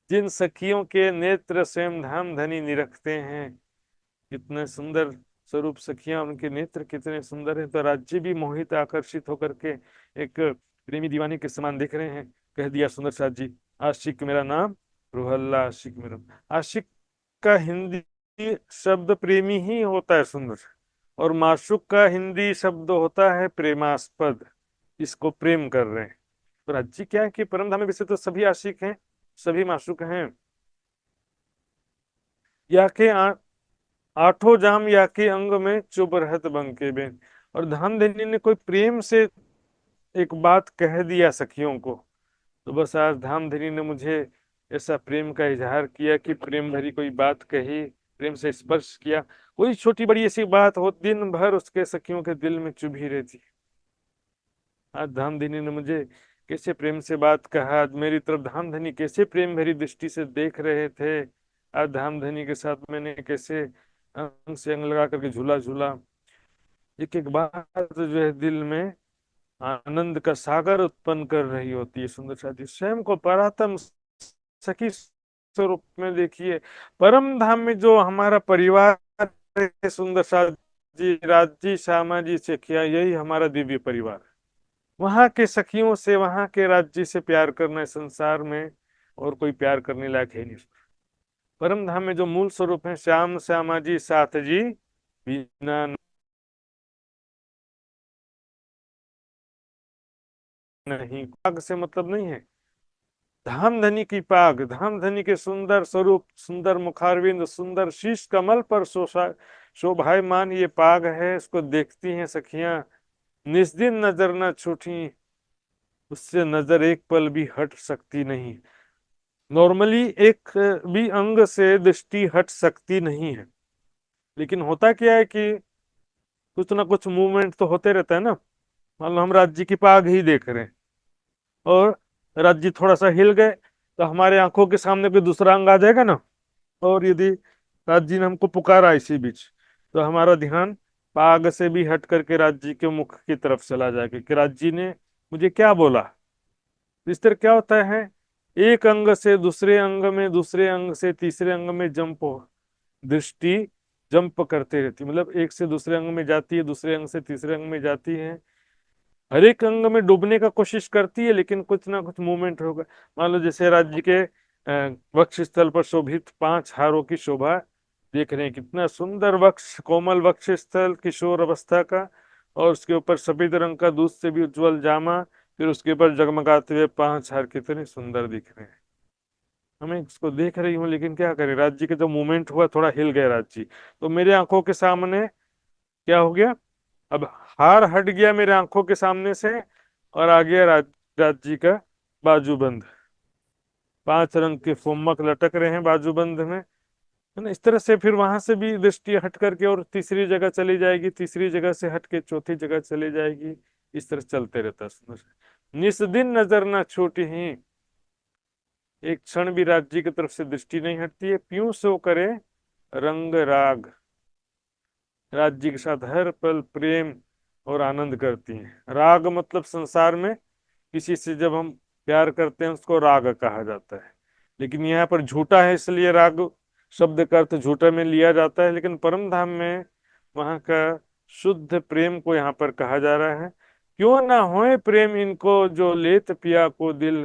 जिन सखियों के नेत्र स्वयं धाम धनी निरखते हैं। कितने सुंदर स्वरूप सखियां, उनके नेत्र कितने सुंदर हैं, तो राज्य भी मोहित आकर्षित होकर के एक प्रेमी दीवाने के समान देख रहे हैं। कह दिया सुंदर साथ जी, आशिक मेरा नाम रुहल्ला, आशिक मेरा। आशिक का हिंदी शब्द प्रेमी ही होता है सुंदर, और माशुक का हिंदी शब्द होता है प्रेमास्पद। इसको प्रेम कर रहे हैं। तो राज्य क्या है कि परम धाम में वैसे तो सभी आशिक हैं, सभी माशुक हैं। या के आठों जाम या के अंग में चुभ रहत बंके बेन। और धामधनी ने कोई प्रेम से एक बात कह दिया सखियों को, तो बस आज धामधनी ने मुझे ऐसा प्रेम का इजहार किया कि प्रेम भरी कोई बात कही, प्रेम से स्पर्श किया। कोई छोटी बड़ी ऐसी बात हो, दिन भर उसके सखियों के दिल में चुभी रहती। आज धामधनी ने मुझे कैसे प्रेम से बात कहा, आज मेरी तरफ धामधनी कैसे प्रेम भरी दृष्टि से देख रहे थे। आज धामधनी के साथ मैंने कैसे अंग से अंग लगा करके झूला झूला। एक एक बात जो है दिल में आनंद का सागर उत्पन्न कर रही होती है। सुंदर साथी स्वयं को परात्म सखी स्वरूप में देखिए। परम धाम में जो हमारा परिवार है सुंदर साथ जी, राजी श्यामा जी सखिया, यही हमारा दिव्य परिवार है। वहां के सखियों से, वहां के राज्य से प्यार करना है संसार में और कोई प्यार करने लायक है नहीं। परम धाम में जो मूल स्वरूप है श्याम श्यामा जी साथ जी बिना नहीं। पाग से मतलब नहीं है, धामधनी की पाग, धामधनी के सुंदर स्वरूप, सुंदर मुखारविंद, सुंदर शीश कमल पर शोभायमान ये पाग है। इसको देखती हैं सखियां, निस्दिन नजर न छूटी, उससे नजर एक पल भी हट सकती नहीं। नॉर्मली एक भी अंग से दृष्टि हट सकती नहीं है, लेकिन होता क्या है कि कुछ ना कुछ मूवमेंट तो होते रहता है ना। मान लो हम राज्य की पाग ही देख रहे हैं, और राज्य थोड़ा सा हिल गए, तो हमारे आंखों के सामने कोई दूसरा अंग आ जाएगा ना। और यदि राज्य ने हमको पुकारा इसी बीच, तो हमारा ध्यान पाग से भी हट करके राज्य के मुख की तरफ चला जाएगा कि राज्य ने मुझे क्या बोला। इस तरह क्या होता है, एक अंग से दूसरे अंग में, दूसरे अंग से तीसरे अंग में जंप हो, दृष्टि जंप करते रहती, मतलब एक से दूसरे अंग में जाती है, दूसरे अंग से तीसरे अंग में जाती है। हर एक अंग में डूबने का कोशिश करती है, लेकिन कुछ ना कुछ मूवमेंट होगा। मान लो जैसे राज्य के वक्ष स्थल पर शोभित 5 हारों की शोभा देख रहे हैं, कितना सुंदर वक्ष, कोमल वक्ष स्थल, किशोर अवस्था का, और उसके ऊपर सफेद रंग का दूध से भी उज्जवल जामा, फिर उसके ऊपर जगमगाते हुए 5 हार कितने सुंदर दिख रहे हैं। हमें इसको देख रही हूँ, लेकिन क्या करें, राज्य के जो मूवमेंट हुआ, थोड़ा हिल गया राज्य, तो मेरे आंखों के सामने क्या हो गया, अब हार हट गया मेरे आंखों के सामने से, और आ गया राज्य का बाजूबंद। 5 रंग के फुम्मक लटक रहे हैं बाजूबंद में, है ना। इस तरह से फिर वहां से भी दृष्टि हट करके और तीसरी जगह चली जाएगी, तीसरी जगह से हट के चौथी जगह चली जाएगी। इस तरह चलते रहता है सुंदर। निस दिन नजर न छूटी ही, एक क्षण भी राज्य की तरफ से दृष्टि नहीं हटती है। प्यूं सो करे रंग राग, राज्य के साथ हर पल प्रेम और आनंद करती हैं। राग मतलब संसार में किसी से जब हम प्यार करते हैं उसको राग कहा जाता है, लेकिन यहाँ पर झूठा है इसलिए राग शब्द का अर्थ झूठा में लिया जाता है। लेकिन परम धाम में वहां का शुद्ध प्रेम को यहाँ पर कहा जा रहा है। क्यों ना होए प्रेम इनको जो लेत पिया को दिल,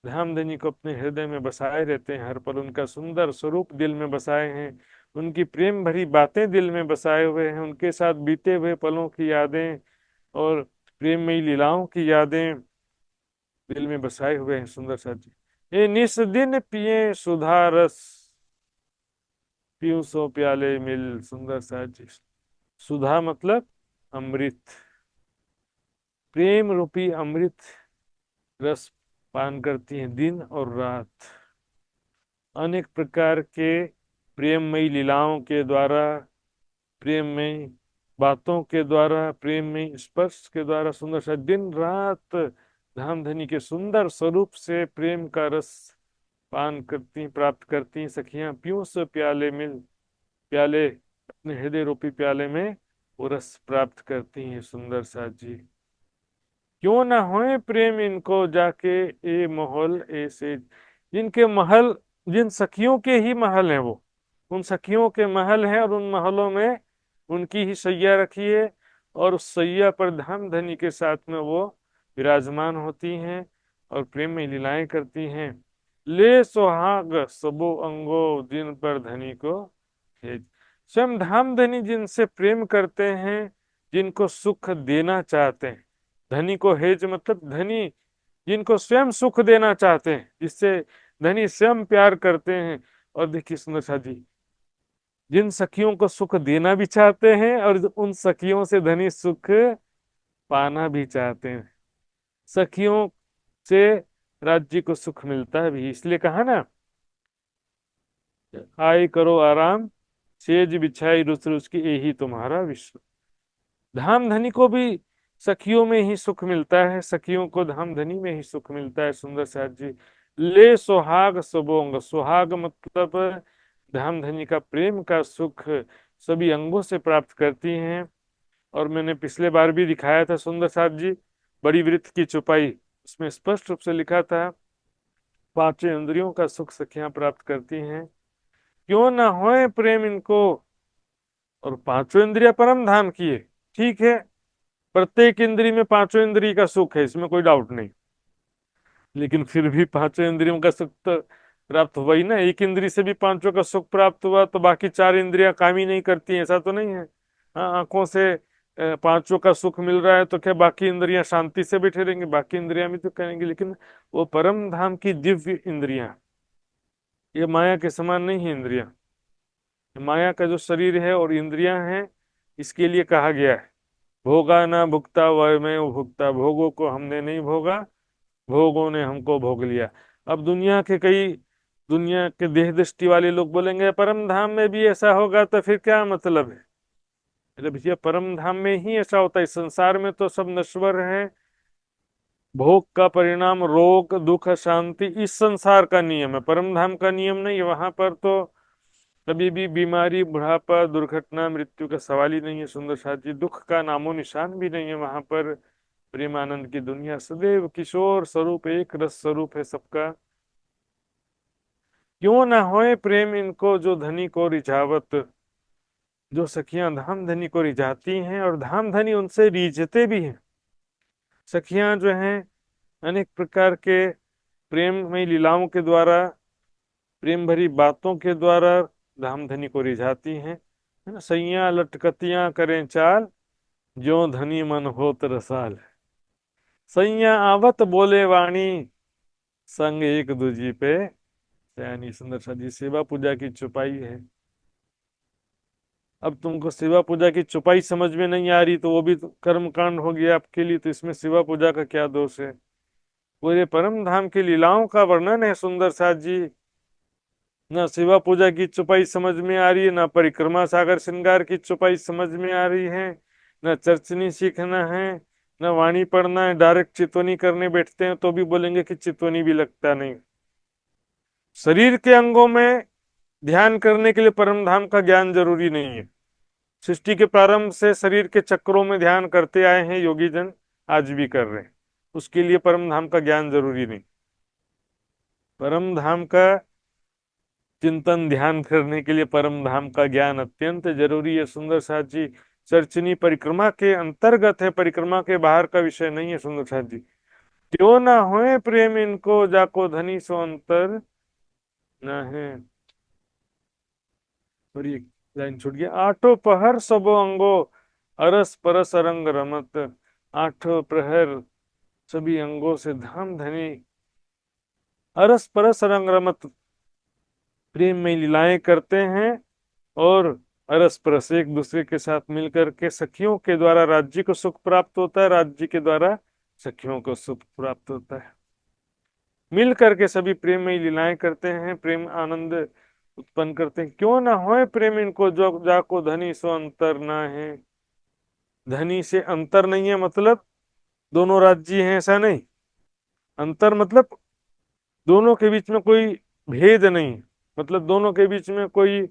धामधनी को अपने हृदय में बसाए रहते हैं, हर पल उनका सुंदर स्वरूप दिल में बसाए हैं, उनकी प्रेम भरी बातें दिल में बसाए हुए हैं, उनके साथ बीते हुए पलों की यादें और प्रेममयी लीलाओं की यादें दिल में बसाए हुए हैं। सुंदर सा जी, ये निस दिन पिए सुधा रस, पीऊं सो प्याले मिल। सुंदर सा जी, सुधा मतलब अमृत, प्रेम रूपी अमृत रस पान करती हैं दिन और रात। अनेक प्रकार के प्रेममयी लीलाओं के द्वारा, प्रेममयी बातों के द्वारा, प्रेममयी स्पर्श के द्वारा सुंदर सा दिन रात धामधनी के सुंदर स्वरूप से प्रेम का रस पान करती प्राप्त करती सखियां, पियूं से प्याले मिल, प्याले अपने हृदय रूपी प्याले में वो रस प्राप्त करती हैं सुंदर साथ जी। क्यों ना होए प्रेम इनको जाके ए महल ऐसे, जिनके महल, जिन सखियों के ही महल हैं वो, उन सखियों के महल हैं और उन महलों में उनकी ही सैया रखी है, और उस सैया पर धाम धनी के साथ में वो विराजमान होती हैं और प्रेम में लीलाएं करती हैं। ले सुहाग सबो अंगो जिन पर धनी को हेज, स्वयं धाम धनी जिनसे प्रेम करते हैं, जिनको सुख देना चाहते हैं। धनी को हेज मतलब धनी जिनको स्वयं सुख देना चाहते हैं, जिससे धनी स्वयं प्यार करते हैं। और देखिए सुंदर साथी, जिन सखियों को सुख देना भी चाहते हैं और उन सखियों से धनी सुख पाना भी चाहते हैं। सखियों से राज्य को सुख मिलता है भी, इसलिए कहा ना, आय करो आराम सेज बिछाई रुस रुस की यही तुम्हारा विश्व। धाम धनी को भी सखियों में ही सुख मिलता है, सखियों को धाम धनी में ही सुख मिलता है सुंदर साथ जी। ले सुहाग सबोंग, सुहाग मतलब धाम धनी का प्रेम का सुख सभी अंगों से प्राप्त करती हैं। और मैंने पिछले बार भी दिखाया था सुंदर साथ जी, बड़ी वृत्त की चौपाई, उसमें स्पष्ट रूप से लिखा था पांचों इंद्रियों का सुख सखियां प्राप्त करती हैं। क्यों ना होए प्रेम इनको, और पांचों इंद्रिया परम धाम की है, ठीक है, प्रत्येक इंद्री में पांचों इंद्री का सुख है, इसमें कोई डाउट नहीं, लेकिन फिर भी पांचों इंद्रियों का सुख तो प्राप्त हुआ ही ना। एक इंद्री से भी पांचों का सुख प्राप्त हुआ तो बाकी चार इंद्रियां काम ही नहीं करती, ऐसा तो नहीं है। हाँ, आंखों से पांचों का सुख मिल रहा है तो क्या बाकी इंद्रियां शांति से बैठे रहेंगे? बाकी इंद्रियां भी तो करेंगी, लेकिन वो परम धाम की दिव्य इंद्रियां, ये माया के समान नहीं है इंद्रियां। माया का जो शरीर है और इंद्रियां हैं, इसके लिए कहा गया है भोगा ना भुगता वह मैं भुगता, भोगों को हमने नहीं भोगा, भोगों ने हमको भोग लिया। अब दुनिया के देह दृष्टि वाले लोग बोलेंगे परम धाम में भी ऐसा होगा तो फिर क्या मतलब है? अरे भैया, परम धाम में ही ऐसा होता है, इस संसार में तो सब नश्वर है, भोग का परिणाम रोग दुख शांति इस संसार का नियम है, परम धाम का नियम नहीं है। वहां पर तो कभी भी बीमारी बुढ़ापा दुर्घटना मृत्यु का सवाल ही नहीं है सुंदर साथ जी, दुख का नामो निशान भी नहीं है वहां पर। प्रेमानंद की दुनिया सदैव किशोर स्वरूप एक रस स्वरूप है सबका। क्यों ना होए प्रेम इनको जो धनी को रिझावत, जो सखियां धाम धनी को रिझाती हैं और धाम धनी उनसे रीझते भी हैं। सखियां जो हैं अनेक प्रकार के प्रेम में लीलाओं के द्वारा, प्रेम भरी बातों के द्वारा धाम धनी को रिझाती हैं, है ना। सैया लटकतियां करें चाल, ज्यों धनी मन होत रसाल। सैया आवत बोले वाणी, संग एक दूजी पे सयानी। सुंदर सा जी, सेवा पूजा की चौपाई है। अब तुमको सेवा पूजा की चौपाई समझ में नहीं आ रही तो वो भी तो कर्म कांड हो गया आपके लिए, तो इसमें सेवा पूजा का क्या दोष है? पूरे परम धाम की लीलाओं का वर्णन है सुंदर साथ जी। ना सेवा पूजा की चौपाई समझ में आ रही है, ना परिक्रमा सागर श्रृंगार की चौपाई समझ में आ रही है, ना चर्चनी सीखना है, ना वाणी पढ़ना है। डायरेक्ट चितवनी करने बैठते हैं तो भी बोलेंगे कि चितवनी भी लगता नहीं। शरीर के अंगों में ध्यान करने के लिए परम धाम का ज्ञान जरूरी नहीं है। सृष्टि के प्रारंभ से शरीर के चक्रों में ध्यान करते आए हैं योगी जन, आज भी कर रहे हैं, उसके लिए परम धाम का ज्ञान जरूरी नहीं। परम धाम का चिंतन ध्यान करने के लिए परम धाम का ज्ञान अत्यंत जरूरी है सुंदर साथ जी। चर्चनी परिक्रमा के अंतर्गत है, परिक्रमा के बाहर का विषय नहीं है सुंदर साथ जी। क्यों ना होए प्रेम इनको जाको धनी सो अंतर न है। और ये लाइन छूट गया, आठों पहर सबो अंगो अरस परस रंग रमत। आठों प्रहर सभी अंगों से धाम धनी अरस परस रंग रमत प्रेम में लीलाएं करते हैं, और अरस परस एक दूसरे के साथ मिलकर के सखियों के द्वारा राज्य को सुख प्राप्त होता है, राज्य के द्वारा सखियों को सुख प्राप्त होता है। मिल करके सभी प्रेम में लीलाएं करते हैं, प्रेम आनंद उत्पन्न करते हैं। क्यों ना होए प्रेम इनको जो जाको धनी सो अंतर ना है। धनी से अंतर नहीं है मतलब दोनों राज्य हैं, ऐसा नहीं। अंतर मतलब दोनों के बीच में कोई भेद नहीं, मतलब दोनों के बीच में कोई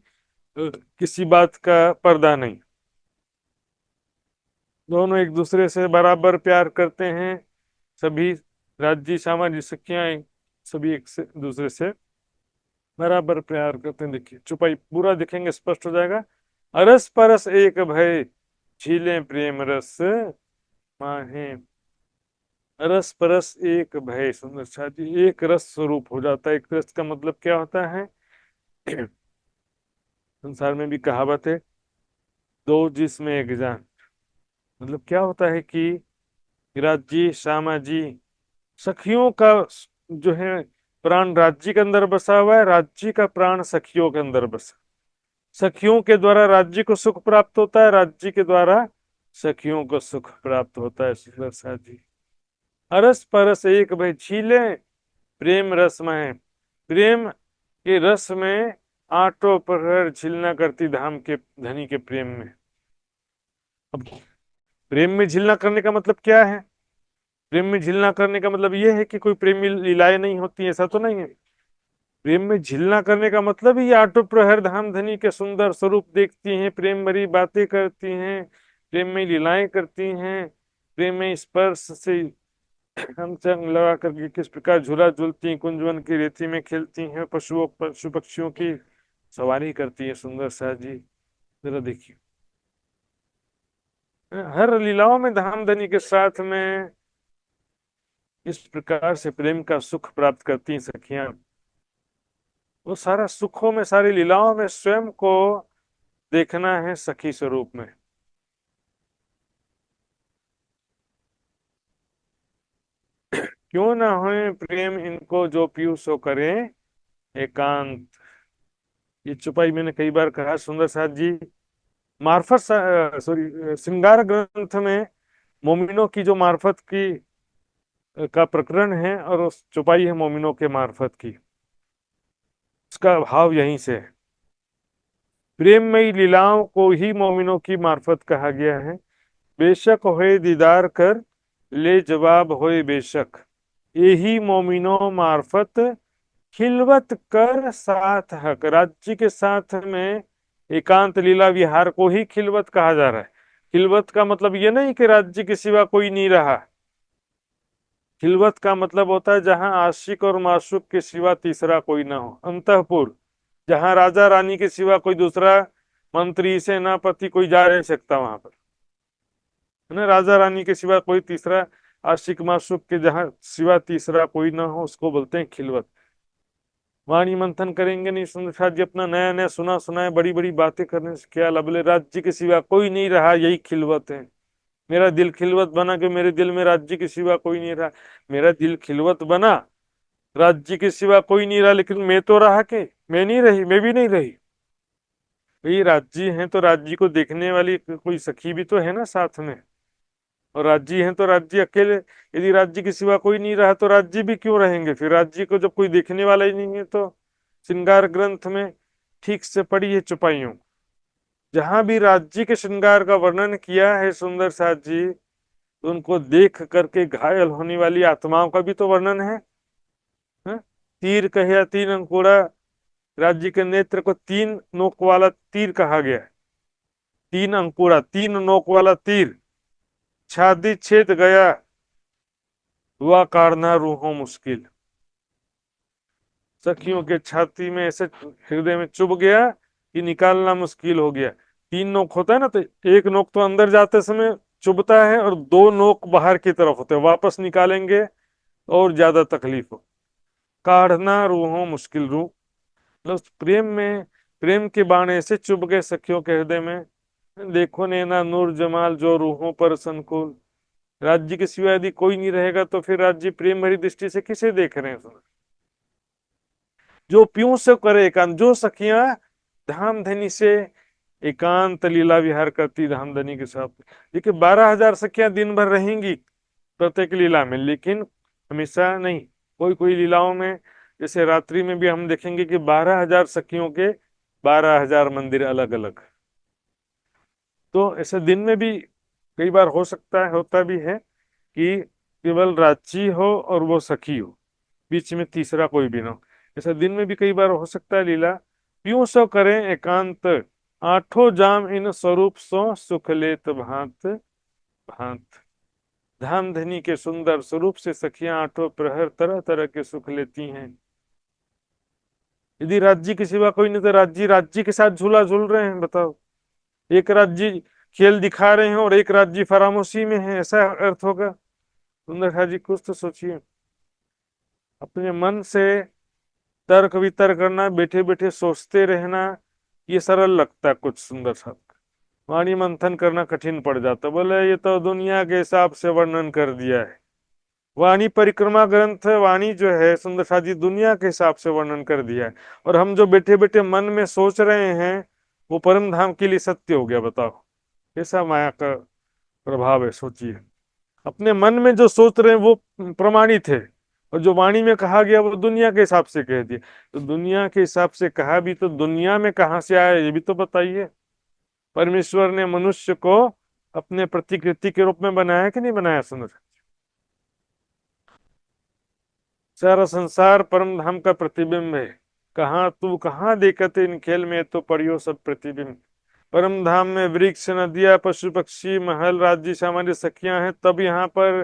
किसी बात का पर्दा नहीं, दोनों एक दूसरे से बराबर प्यार करते हैं। सभी राज्य सामाजिक सखियां सभी एक से दूसरे से बराबर प्यार करते हैं। देखिए चुपाई पूरा दिखेंगे स्पष्ट हो जाएगा। अरस परस एक भय, झीलें प्रेम रस माहे। रस परस एक भय, सुंदर साथी, एक रस स्वरूप हो जाता है। एक रस का मतलब क्या होता है? संसार में भी कहावत है, दो जिस्म एक जान। मतलब क्या होता है कि राज्य श्यामा जी, सखियों का जो है प्राण राज्य के अंदर बसा हुआ है, राज्य का प्राण सखियों के अंदर बसा। सखियों के द्वारा राज्य को सुख प्राप्त होता है, राज्य के द्वारा सखियों को सुख प्राप्त होता है। सुंदर साथ जी, अरस परस एक भय, झीले प्रेम रस में। प्रेम के रस में आठों प्रहर झिलना करती धाम के धनी के प्रेम में। अब प्रेम में झिलना करने का मतलब क्या है? प्रेम में झिलना करने का मतलब यह है कि कोई प्रेमी लीलाएं नहीं होती, ऐसा तो नहीं है। प्रेम में झिलना करने का मतलब ही आठों प्रहर धाम धनी के सुंदर स्वरूप देखती हैं, प्रेम भरी बातें करती हैं, प्रेम में लीलाएं करती हैं, प्रेम में स्पर्श से हम चंग लगा करके किस प्रकार झूला झूलती हैं, कुंजवन की रेती में खेलती हैं, पशु पक्षियों की सवारी करती है। सुंदर सा जी, जरा देखिए, हर लीलाओं में धामधनी के साथ में इस प्रकार से प्रेम का सुख प्राप्त करती हैं सखियां। वो सारा सुखों में, सारी लीलाओं में स्वयं को देखना है सखी स्वरूप में। क्यों ना होए प्रेम इनको, जो पीयूं सो करें एकांत। ये चुपाई मैंने कई बार कहा सुंदर साथ जी। मार्फत, सॉरी, श्रृंगार ग्रंथ में मोमिनों की जो मार्फत की का प्रकरण है, और उस चौपाई है मोमिनों के मार्फत की, उसका भाव यहीं से है। प्रेममयी लीलाओं को ही मोमिनों की मार्फत कहा गया है। बेशक होए दीदार कर, ले जवाब होए बेशक। यही मोमिनों मार्फत खिलवत कर साथ हक। राज्य के साथ में एकांत लीला विहार को ही खिलवत कहा जा रहा है। खिलवत का मतलब ये नहीं कि राज्य के सिवा कोई नहीं रहा। खिलवत का मतलब होता है जहां आशिक और माशूक के सिवा तीसरा कोई ना हो। अंतःपुर, जहां राजा रानी के सिवा कोई दूसरा मंत्री सेनापति कोई जा नहीं सकता वहां पर, है ना। राजा रानी के सिवा कोई तीसरा, आशिक माशूक के जहां सिवा तीसरा कोई ना हो, उसको बोलते हैं खिलवत। वाणी मंथन करेंगे नहीं सुंदर साथ जी, अपना नया नया सुना सुनाए बड़ी बड़ी बातें करने से क्या लाभ। बोले राज्य के सिवा कोई नहीं रहा, यही खिलवत है। मेरा दिल खिलवत बना कि मेरे दिल में राज्य के सिवा कोई नहीं रहा। मेरा दिल खिलवत बना, राज्य के सिवा कोई नहीं रहा, लेकिन मैं तो रहा के, मैं नहीं रही, मैं भी नहीं रही। भाई राज्य हैं तो राज्य को देखने वाली कोई सखी भी तो है ना साथ में। और राज्य हैं तो राज्य अकेले, यदि राज्य के सिवा कोई नहीं रहा तो राज्य भी क्यों रहेंगे फिर? राज्य को जब कोई देखने वाला ही नहीं है तो। श्रृंगार ग्रंथ में ठीक से पढ़ी है चुपाइयों, जहां भी राज्य के श्रृंगार का वर्णन किया है सुंदर साथ जी, तो उनको देख करके घायल होने वाली आत्माओं का भी तो वर्णन है। हाँ? तीर कहे तीन अंकुड़ा, राज्य के नेत्र को तीन नोक वाला तीर कहा गया है। तीन अंकुड़ा, तीन नोक वाला तीर, छादी छेद गया, हुआ काढ़ना रूहों मुश्किल। सखियों के छाती में ऐसे हृदय में चुभ गया कि निकालना मुश्किल हो गया। तीन नोक होता है ना, तो एक नोक तो अंदर जाते समय चुभता है, और दो नोक बाहर की तरफ होते हैं, वापस निकालेंगे और ज्यादा तकलीफ हो। काढ़ना रूहों मुश्किल रूह, मतलब प्रेम में, प्रेम के बाण ऐसे चुभ गए सखियों के हृदय में। देखो नैना नूर जमाल, जो रूहों पर संकुल। राज्य के सिवा यदि कोई नहीं रहेगा तो फिर राज्य प्रेम भरी दृष्टि से किसे देख रहे हैं? जो प्यों से करे एकांत, जो सखियां धामधनी से एकांत लीला विहार करती धामधनी के साथ। देखिए 12,000 सखियां दिन भर रहेंगी प्रत्येक लीला में, लेकिन हमेशा नहीं। कोई कोई लीलाओं में, जैसे रात्रि में भी हम देखेंगे कि 12,000 सखियों के 12,000 मंदिर अलग अलग। तो ऐसे दिन में भी कई बार हो सकता है, होता भी है कि केवल राची हो और वो सखी हो, बीच में तीसरा कोई भी ना हो। ऐसा दिन में भी कई बार हो सकता है लीला। प्यूं सो करें एकांत, आठों जाम इन स्वरूप सो सुख लेत भांत भांत। धाम धनी के सुंदर स्वरूप से सखियां आठों प्रहर तरह तरह के सुख लेती हैं। यदि राज्य के सिवा कोई नहीं तो राज्य राज्य के साथ झूला झूल रहे हैं, बताओ। एक राज्य खेल दिखा रहे हैं और एक राज्य फरामोशी में है, ऐसा अर्थ होगा। सुंदर सा जी कुछ तो सोचिए। अपने मन से तर्क वितर्क करना, बैठे बैठे सोचते रहना, ये सरल लगता है कुछ सुंदर सा। वाणी मंथन करना कठिन पड़ जाता। बोले ये तो दुनिया के हिसाब से वर्णन कर दिया है। वाणी परिक्रमा ग्रंथ, वाणी जो है सुंदर सा जी दुनिया के हिसाब से वर्णन कर दिया है, और हम जो बैठे बैठे मन में सोच रहे हैं वो परम धाम के लिए सत्य हो गया। बताओ कैसा माया का प्रभाव है, सोचिए। अपने मन में जो सोच रहे हैं वो प्रमाणित है, और जो वाणी में कहा गया वो दुनिया के हिसाब से कह दिया। तो दुनिया के हिसाब से कहा भी तो दुनिया में कहां से आया ये भी तो बताइए। परमेश्वर ने मनुष्य को अपने प्रतिकृति के रूप में बनाया कि नहीं बनाया? सुंदर, सारा संसार परम धाम का प्रतिबिंब है। कहाँ तू कहाँ देखत इन खेल में तो पड़ियो सब प्रतिबिंब। परम धाम में वृक्ष, नदियां, पशु पक्षी, महल, राज्य, सामान्य सखियां हैं, तब यहाँ पर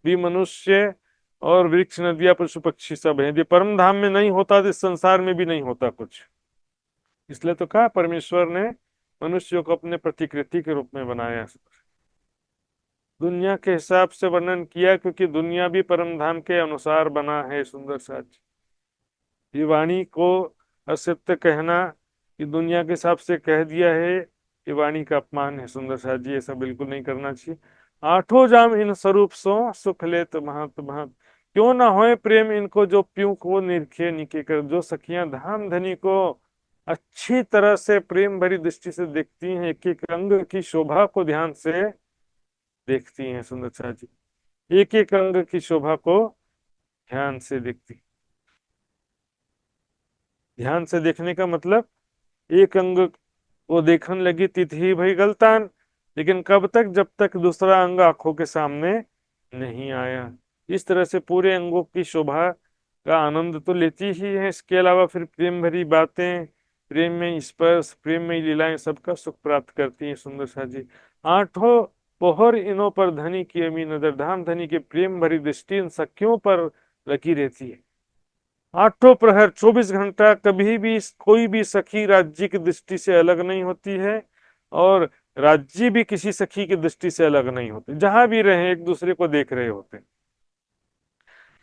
भी मनुष्य और वृक्ष, नदियां, पशु पक्षी सब हैं। यदि परम धाम में नहीं होता तो इस संसार में भी नहीं होता कुछ। इसलिए तो कहा परमेश्वर ने मनुष्य को अपने प्रतिकृति के रूप में बनाया। दुनिया के हिसाब से वर्णन किया क्योंकि दुनिया भी परम धाम के अनुसार बना है। सुंदर साच, ये वाणी को असत्य कहना कि दुनिया के हिसाब से कह दिया है, ये वाणी का अपमान है। सुंदर साथ जी ऐसा बिल्कुल नहीं करना चाहिए। आठों जाम इन स्वरूप सो सुख लेत महत महत। क्यों ना होए प्रेम इनको जो प्यूं को निरखे निके कर। जो सखियां धाम धनी को अच्छी तरह से प्रेम भरी दृष्टि से देखती हैं, एक एक अंग की शोभा को ध्यान से देखती हैं। सुंदर साथ जी एक एक अंग की शोभा को ध्यान से देखती। ध्यान से देखने का मतलब एक अंग वो देखने लगी तिथि भई गलतान, लेकिन कब तक? जब तक दूसरा अंग आंखों के सामने नहीं आया। इस तरह से पूरे अंगों की शोभा का आनंद तो लेती ही है, इसके अलावा फिर प्रेम भरी बातें, प्रेम में स्पर्श, प्रेम में लीलाएं सबका सुख प्राप्त करती हैं। सुंदर सा जी आठों पोहर इनों पर धनी की अमी नजर। धाम धनी के प्रेम भरी दृष्टि इन सखियों पर लगी रहती है। आठों प्रहर 24 घंटा कभी भी कोई भी सखी राज्य की दृष्टि से अलग नहीं होती है, और राज्य भी किसी सखी की दृष्टि से अलग नहीं होते। जहां भी रहे एक दूसरे को देख रहे होते।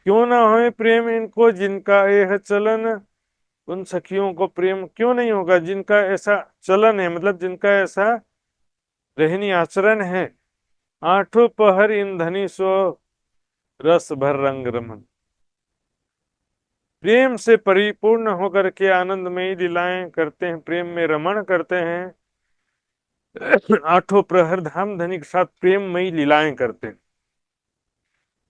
क्यों ना होए प्रेम इनको जिनका यह चलन। उन सखियों को प्रेम क्यों नहीं होगा जिनका ऐसा चलन है, मतलब जिनका ऐसा रहनी आचरण है। आठों पहर इन धनी सो रस भर रंग रमन। प्रेम से परिपूर्ण होकर के आनंदमयी लीलाएं करते हैं, प्रेम में रमण करते हैं। आठों प्रहर धाम धनी के साथ प्रेममयी लीलाएं करते हैं।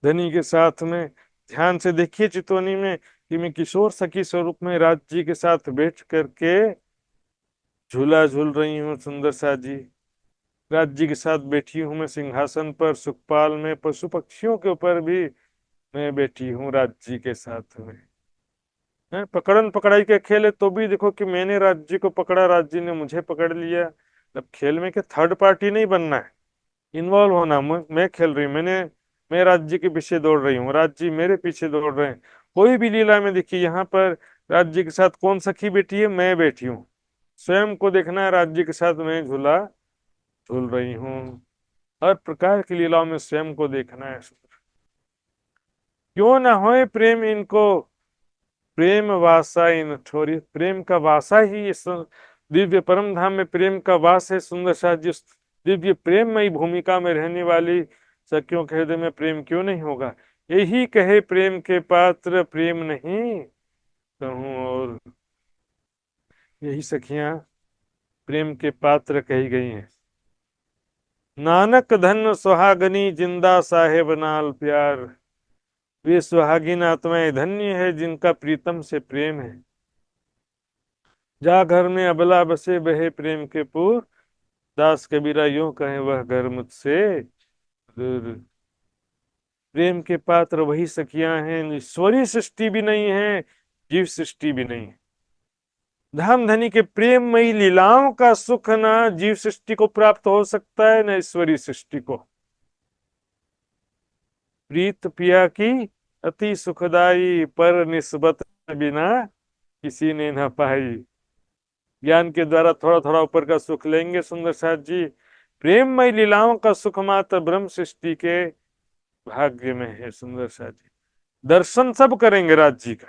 धनी के साथ में ध्यान से देखिए चितौनी में कि मैं किशोर सखी स्वरूप में राज्य के साथ बैठ करके झूला झूल रही हूँ। सुंदर सा जी राज्य के साथ बैठी हूँ मैं सिंहासन पर, सुखपाल में, पशु पक्षियों के ऊपर भी मैं बैठी हूँ राज्य के साथ में। है पकड़न पकड़ाई का खेल है, तो भी देखो कि मैंने राज्य को पकड़ा, राज्य ने मुझे पकड़ लिया। अब खेल में कि थर्ड पार्टी नहीं बनना है, इन्वॉल्व होना। मैं खेल रही हूँ, मैं राज्य के पीछे दौड़ रही हूँ, राज्य मेरे पीछे दौड़ रहे हैं। कोई भी लीला में देखिए यहाँ पर राज्य के साथ कौन सखी बैठी है? मैं बैठी हूँ। स्वयं को देखना है, राज्य के साथ मैं झूला झूल रही हूँ। हर प्रकार की लीलाओं में स्वयं को देखना है। क्यों ना होए प्रेम इनको, प्रेम वासा इन ठोरी। प्रेम का वासा ही इस दिव्य परम धाम में प्रेम का वास है। सुंदर सा जिस दिव्य प्रेममयी भूमिका में रहने वाली सखियों के हृदय में प्रेम क्यों नहीं होगा? यही कहे प्रेम के पात्र प्रेम नहीं कहूँ और। यही सखियां प्रेम के पात्र कही गई हैं। नानक धन सुहागनी जिंदा साहेब नाल प्यार। वे सुहागिन आत्माएं धन्य है जिनका प्रीतम से प्रेम है। जा घर में अबला बसे बहे प्रेम के पूर। दास कबीरा यूं कहे वह घर मुझसे दूर। प्रेम के पात्र वही सखियां हैं, ईश्वरीय सृष्टि भी नहीं है जीव सृष्टि भी नहीं है। धाम धनी के प्रेममयी लीलाओं का सुख ना जीव सृष्टि को प्राप्त हो सकता है, न ईश्वरीय सृष्टि को। प्रीत पिया की अति सुखदाई, पर निस्बत बिना किसी ने न पाई। ज्ञान के द्वारा थोड़ा थोड़ा ऊपर का सुख लेंगे सुंदर साथ जी। प्रेममय लीलाओं का सुख मात्र ब्रह्म सृष्टि के भाग्य में है सुंदर साथ जी। दर्शन सब करेंगे राज जी का,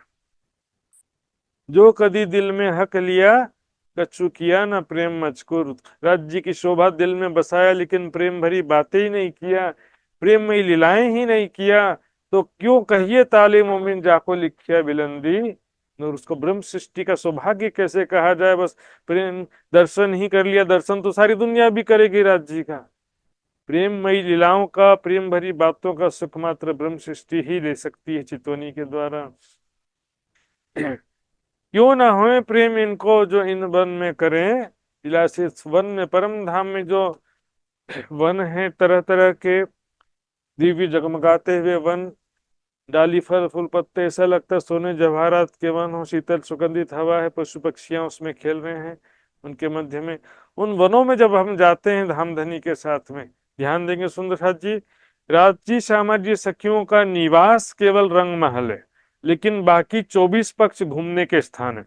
जो कदी दिल में हक लिया, कछु किया ना प्रेम मचकुर। राज जी की शोभा दिल में बसाया, लेकिन प्रेम भरी बातें ही नहीं किया, प्रेम में लीलाएं ही नहीं किया, तो क्यों कहिए ताले मोमिन जाको लिखिया बिलंदी। और उसको ब्रह्म सृष्टि का सौभाग्य कैसे कहा जाए। बस प्रेम दर्शन ही कर लिया, दर्शन तो सारी दुनिया भी करेगी राज जी का। प्रेममयी लीलाओं का, प्रेम भरी बातों का सुख मात्र ब्रह्म सृष्टि ही ले सकती है चितौनी के द्वारा। क्यों ना होए प्रेम इनको, जो इन वन में करें विलासी। वन में, परम धाम में जो वन है, तरह तरह के दिव्य जगमगाते हुए वन, डाली फल फूल पत्ते, ऐसा लगता है सोने जवाहरात के वन हो। शीतल सुगंधित हवा है, पशु पक्षियां उसमें खेल रहे हैं उनके मध्य में। उन वनों में जब हम जाते हैं धामधनी के साथ में, ध्यान देंगे सुंदर साथ जी, राजी श्यामाजी सखियों का निवास केवल रंग महल है, लेकिन बाकी 24 पक्ष घूमने के स्थान है।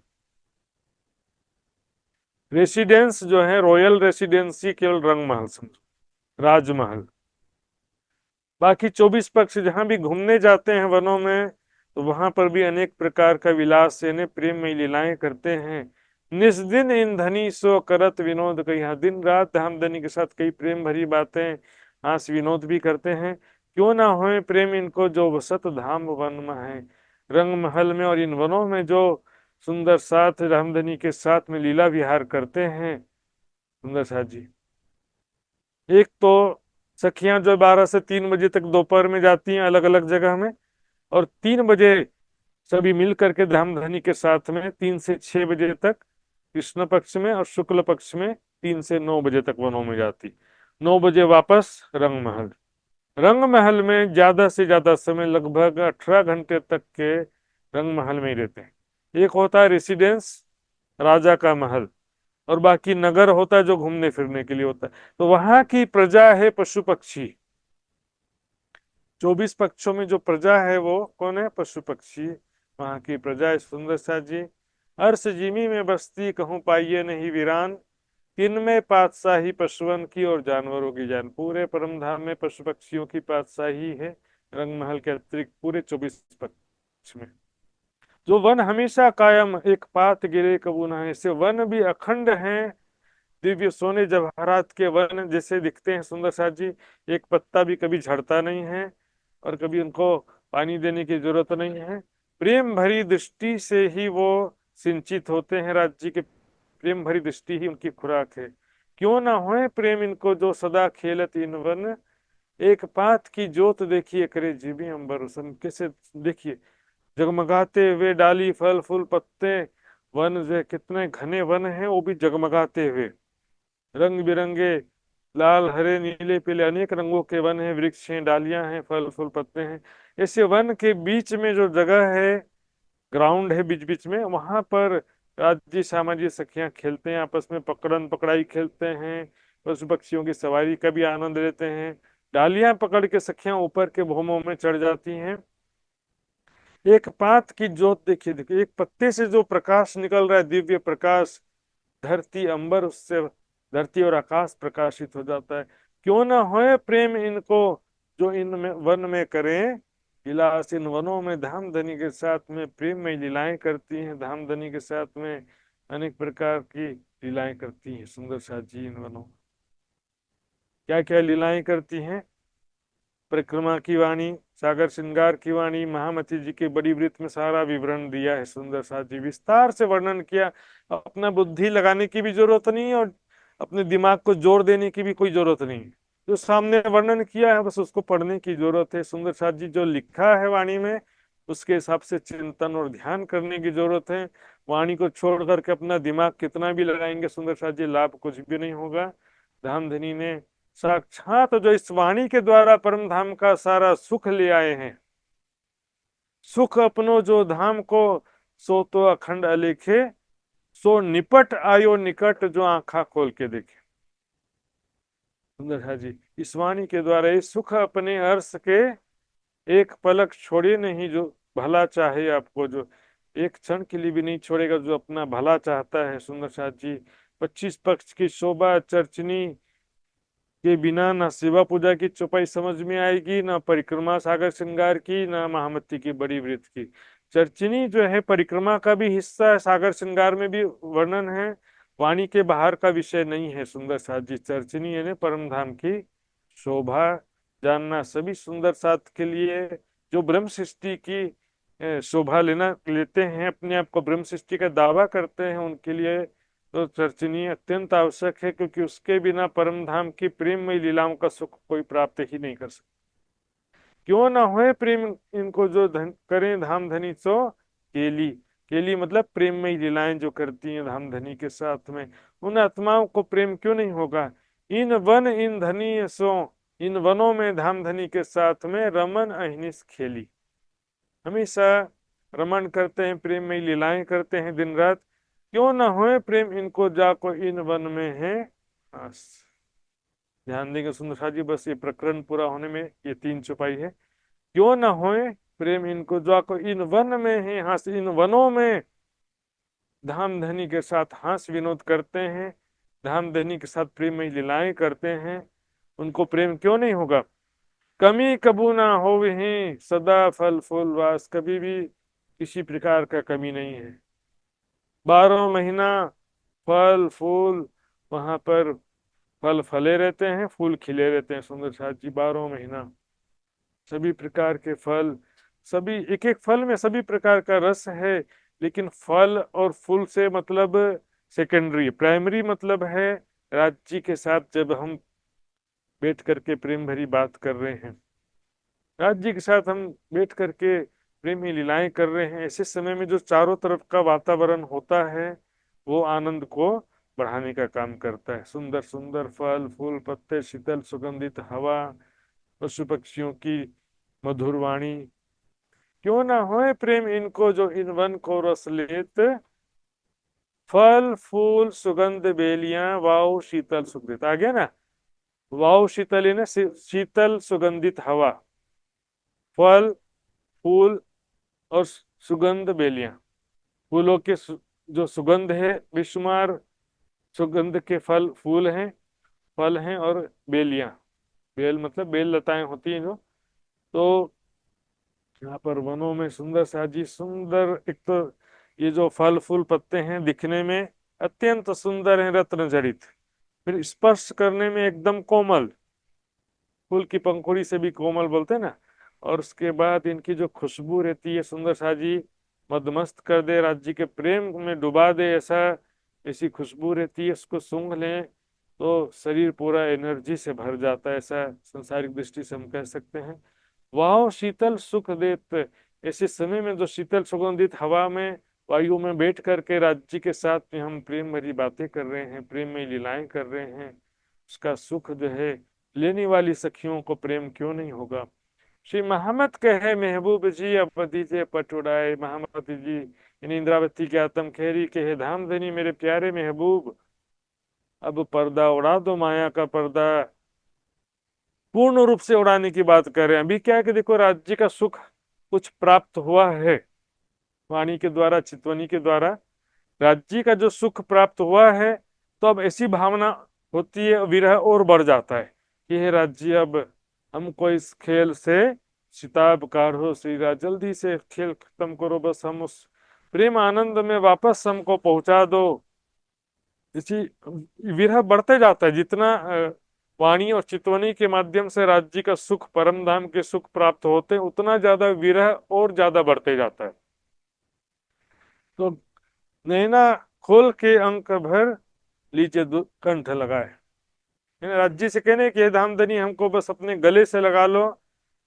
रेसिडेंस जो है, रॉयल रेसिडेंसी केवल रंग महल समझो, राजमहल। बाकी 24 पक्ष जहां भी घूमने जाते हैं वनों में, तो वहां पर भी अनेक प्रकार का विलास यानी प्रेम में लीलाएं करते हैं। निस दिन इन धनी सो करत विनोद कई। यहाँ दिन रात धामधनी के साथ कई प्रेम भरी बातें, हास विनोद भी करते हैं। क्यों ना होए प्रेम इनको, जो वसत धाम वन में है। रंग महल में और इन वनों में जो सुंदर साथ रामधनी के साथ में लीला विहार करते हैं सुंदर साथ जी। एक तो सखियां जो 12 से 3 बजे तक दोपहर में जाती हैं अलग अलग जगह में, और 3 बजे सभी मिल करके धामधनी के साथ में 3 से 6 बजे तक कृष्ण पक्ष में, और शुक्ल पक्ष में 3 से 9 बजे तक वनों में जाती। 9 बजे वापस रंग महल। रंग महल में ज्यादा से ज्यादा समय लगभग 18 घंटे तक के रंग महल में ही रहते हैं। एक होता है रेसिडेंस, राजा का महल, और बाकी नगर होता है जो घूमने फिरने के लिए होता है। तो वहां की प्रजा है पशु पक्षी। 24 पक्षों में जो प्रजा है वो कौन है? पशु पक्षी। वहां की प्रजा है सुंदर सा जी। अर्श जिमी में बस्ती कहूं पाइये नहीं वीरान, किनमें पातशाही पशुअन की और जानवरों की जान। पूरे परम धाम में पशु पक्षियों की पातशाही है, रंग महल के अतिरिक्त पूरे 24 पक्ष में। जो वन हमेशा कायम, एक पात गिरे कबू न है। ऐसे वन भी अखंड हैं, दिव्य सोने जवाहरात के वन जैसे दिखते हैं सुंदर साथ जी। एक पत्ता भी कभी झड़ता नहीं है, और कभी उनको पानी देने की जरूरत नहीं है। प्रेम भरी दृष्टि से ही वो सिंचित होते हैं राज जी के। प्रेम भरी दृष्टि ही उनकी खुराक है। क्यों ना होए प्रेम इनको, जो सदा खेलत इन वन। एक पात की जोत देखिए करे जीवी अंबर उसन। कैसे देखिए जगमगाते हुए डाली फल फूल पत्ते, वन जो कितने घने वन हैं वो भी जगमगाते हुए, रंग बिरंगे लाल हरे नीले पीले अनेक रंगों के वन हैं, वृक्ष हैं, डालियां हैं, फल फूल पत्ते हैं। ऐसे वन के बीच में जो जगह है, ग्राउंड है बीच बीच में, वहां पर राजी सामाजी सखियां खेलते हैं आपस में, पकड़न पकड़ाई खेलते हैं, पशु पक्षियों की सवारी का भी आनंद लेते हैं। डालियां पकड़ के सखियां ऊपर के भौमों में चढ़ जाती हैं। एक पात की जोत देखिए, देखिए एक पत्ते से जो प्रकाश निकल रहा है, दिव्य प्रकाश, धरती अंबर उससे, धरती और आकाश प्रकाशित हो जाता है। क्यों ना होए प्रेम इनको, जो इनमें वन में करें विलास। इन वनों में धामधनी के साथ में प्रेम में लीलाएं करती हैं, धामधनी के साथ में अनेक प्रकार की लीलाएं करती हैं सुंदर साथ जी। इन वनों क्या क्या लीलाएं करती हैं? परिक्रमा की वाणी, सागर श्रृंगार की वाणी, महामती जी के बड़ी वृत्त में सारा विवरण दिया है सुंदर साथ जी, विस्तार से वर्णन किया। अपना बुद्धि लगाने की भी जरूरत नहीं है, और अपने दिमाग को जोर देने की भी कोई जरूरत नहीं है। जो सामने वर्णन किया है बस उसको पढ़ने की जरूरत है सुंदर साथ जी। जो लिखा है वाणी में उसके हिसाब से चिंतन और ध्यान करने की जरूरत है। वाणी को छोड़ करके अपना दिमाग कितना भी लगाएंगे सुंदर साथ जी, लाभ कुछ भी नहीं होगा। धामधनी ने साक्षात जो इस वाणी के द्वारा परम धाम का सारा सुख ले आए हैं। सुख अपनो जो धाम को सो तो अखंड अलेखे, सो निपट आयो निकट, जो आंखा खोल के देखे। सुंदर है जी, इस वाणी के द्वारा ये सुख अपने अर्श के एक पलक छोड़े नहीं, जो भला चाहे आपको, जो एक क्षण के लिए भी नहीं छोड़ेगा, जो अपना भला चाहता है। सुंदर साथ जी, 25 पक्ष की शोभा चर्चनी के बिना ना शिवा पूजा की चौपाई समझ में आएगी, ना परिक्रमा सागर श्रृंगार की, ना महामती की बड़ी व्रत की। चर्चिनी जो है परिक्रमा का भी हिस्सा है, सागर श्रृंगार में भी वर्णन है, वाणी के बाहर का विषय नहीं है। सुंदर साथ जी, चर्चिनी यानी परम धाम की शोभा जानना सभी सुंदर साथ के लिए, जो ब्रह्म सृष्टि की शोभा लेते हैं, अपने आप को ब्रह्म सृष्टि का दावा करते हैं, उनके लिए तो चर्चनीय अत्यंत आवश्यक है, क्योंकि उसके बिना परम धाम की प्रेममय लीलाओं का सुख कोई प्राप्त ही नहीं कर सकता। क्यों ना होए प्रेम इनको, जो धन करें धाम धनी सो केली। केली मतलब प्रेममय लीलाएं जो करती हैं धाम धनी के साथ में, उन आत्माओं को प्रेम क्यों नहीं होगा। इन वन इन धनी सो, इन वनों में धाम धनी के साथ में रमन अहनिस खेली। हमेशा रमन करते हैं, प्रेममय लीलाएं करते हैं दिन रात। क्यों ना होए प्रेम इनको, जाको इन वन में है हंस। ध्यान देंगे सुंदर साथ जी, बस ये प्रकरण पूरा होने में ये 3 चौपाई है। क्यों ना होए प्रेम इनको, जाको इन वन में है हंस, इन वनों में धाम धनी के साथ हंस विनोद करते हैं, धाम धनी के साथ प्रेममय लीलाएं करते हैं, उनको प्रेम क्यों नहीं होगा। कमी कबू ना हो ही सदा फल फूल वास, कभी भी किसी प्रकार का कमी नहीं है। 12 महीना फल फूल, वहां पर फल फले रहते हैं, फूल खिले रहते हैं। सुंदर साथ जी, 12 महीना सभी प्रकार के फल, सभी एक एक फल में सभी प्रकार का रस है, लेकिन फल और फूल से मतलब सेकेंडरी, प्राइमरी मतलब है राज्य के साथ जब हम बैठ करके प्रेम भरी बात कर रहे हैं, राज्य के साथ हम बैठ करके प्रेमी लीलाएं कर रहे हैं, ऐसे समय में जो चारों तरफ का वातावरण होता है वो आनंद को बढ़ाने का काम करता है। सुंदर सुंदर फल फूल पत्ते, शीतल सुगंधित हवा, पशु पक्षियों की मधुर वाणी, क्यों ना होए प्रेम इनको, जो इन वन को रस लेत, फल फूल सुगंध बेलियां, वाव शीतल सुगंधित। आ गया ना, वाव शीतल है ना, शीतल सुगंधित हवा, फल फूल और सुगंध बेलियां। फूलों के जो सुगंध है बेशुमार, सुगंध के फल फूल हैं, फल हैं, और बेलियां, बेल मतलब बेल लताएं होती हैं जो। तो यहाँ पर वनों में सुंदर साजी, सुंदर एक तो ये जो फल फूल पत्ते हैं दिखने में अत्यंत सुंदर हैं, रत्न जड़ित, फिर स्पर्श करने में एकदम कोमल, फूल की पंखुड़ी से भी कोमल बोलते हैं ना। और उसके बाद इनकी जो खुशबू रहती है सुंदर साजी, मदमस्त कर दे, राज्य के प्रेम में डुबा दे, ऐसा ऐसी खुशबू रहती है, उसको सूंघ लें तो शरीर पूरा एनर्जी से भर जाता है, ऐसा संसारिक दृष्टि से हम कह सकते हैं। वाह शीतल सुख देत, ऐसे समय में जो शीतल सुगंधित हवा में वायु में बैठ करके राज्य के साथ में हम प्रेम भरी बातें कर रहे हैं, प्रेम में लीलाएं कर रहे हैं, उसका सुख जो है लेने वाली सखियों को प्रेम क्यों नहीं होगा। श्री महामत कहे महबूब जी, अब दीजिए पट उड़ाए। महामती जी इन इंद्रावती के आत्म खेरी के है धाम धनी मेरे प्यारे महबूब, अब पर्दा उड़ा दो, माया का पर्दा पूर्ण रूप से उड़ाने की बात कर रहे हैं। अभी क्या है कि देखो राज्य का सुख कुछ प्राप्त हुआ है वाणी के द्वारा, चितवनी के द्वारा राज्य का जो सुख प्राप्त हुआ है, तो अब ऐसी भावना होती है, विरह और बढ़ जाता है कि हे राज्य अब हमको इस खेल से शिताब काढ़ो, श्रीरा जल्दी से खेल खत्म करो, बस हम उस प्रेम आनंद में वापस हमको पहुंचा दो। इसी विरह बढ़ते जाता है, जितना वाणी और चितवनी के माध्यम से राज्य का सुख, परम धाम के सुख प्राप्त होते हैं, उतना ज्यादा विरह और ज्यादा बढ़ते जाता है। तो नैना खोल के अंक भर लीजिए कंठ लगाए, राज्य से कहने कि हे धामधनी हमको बस अपने गले से लगा लो,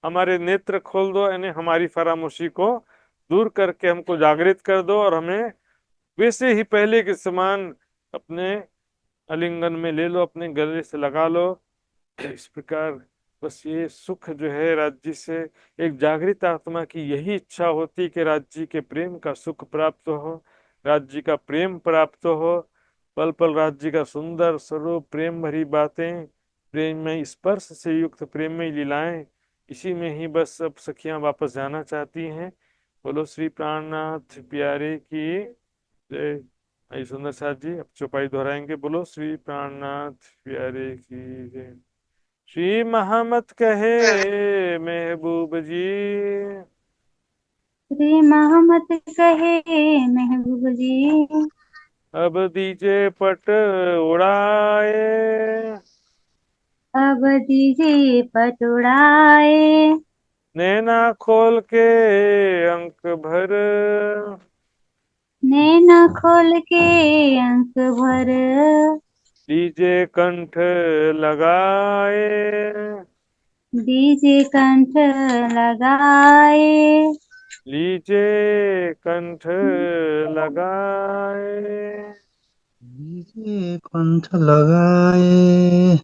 हमारे नेत्र खोल दो, यानी हमारी फरामोशी को दूर करके हमको जागृत कर दो, और हमें वैसे ही पहले के समान अपने आलिंगन में ले लो, अपने गले से लगा लो। इस प्रकार बस ये सुख जो है राज्य से, एक जागृत आत्मा की यही इच्छा होती कि राज्य के प्रेम का सुख प्राप्त हो, राज्य का प्रेम प्राप्त हो, पल पल राज्य का सुंदर स्वरूप, प्रेम भरी बातें, प्रेम में स्पर्श से युक्त प्रेम में लीलाएं, इसी में ही बस सब सखियां वापस जाना चाहती हैं। बोलो श्री प्राणनाथ प्यारे की जय। आई सुंदर साथ जी अब चौपाई दोहराएंगे। बोलो श्री प्राणनाथ प्यारे की जय। श्री महमत कहे महबूब जी,
श्री मोहम्मद कहे महबूब जी,
अब दीजिए पट उड़ाए,
अब दीजिए पटुड़ाए,
नैना खोल के अंक भर,
नैना खोल के अंक भर,
दीजिए कंठ लगाए,
दीजिए कंठ लगाए,
लीजिए कंठ लगाए।
लीजिए कंठ लगाए।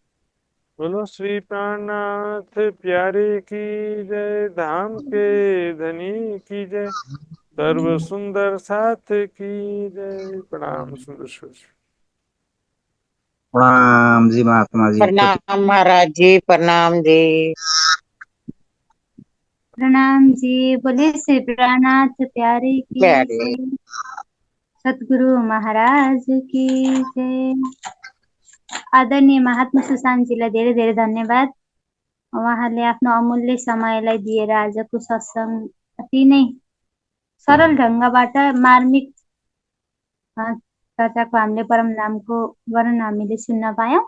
बोलो श्री प्राणनाथ प्यारे की जय, धाम के धनी की जय, सर्व सुंदर साथ की जय। प्रणाम सुंदर सुंदर।
प्रणाम जी महात्मा जी।
प्रणाम महाराज जी, प्रणाम जी।
प्रणाम जी। बोले श्री प्राणनाथ प्यारे की
प्यारे
जय, सतगुरु महाराज की जय। आदरणीय महात्मा सुशान्तजीलाई धेरै धेरै धन्यवाद। उहाँले आफ्नो अमूल्य समयलाई दिएर आजको सत्संग अति नै सरल ढङ्गबाट मार्मिक चर्चाको हामीले परम नामको वर्णन हामीले सुन्न पायौं।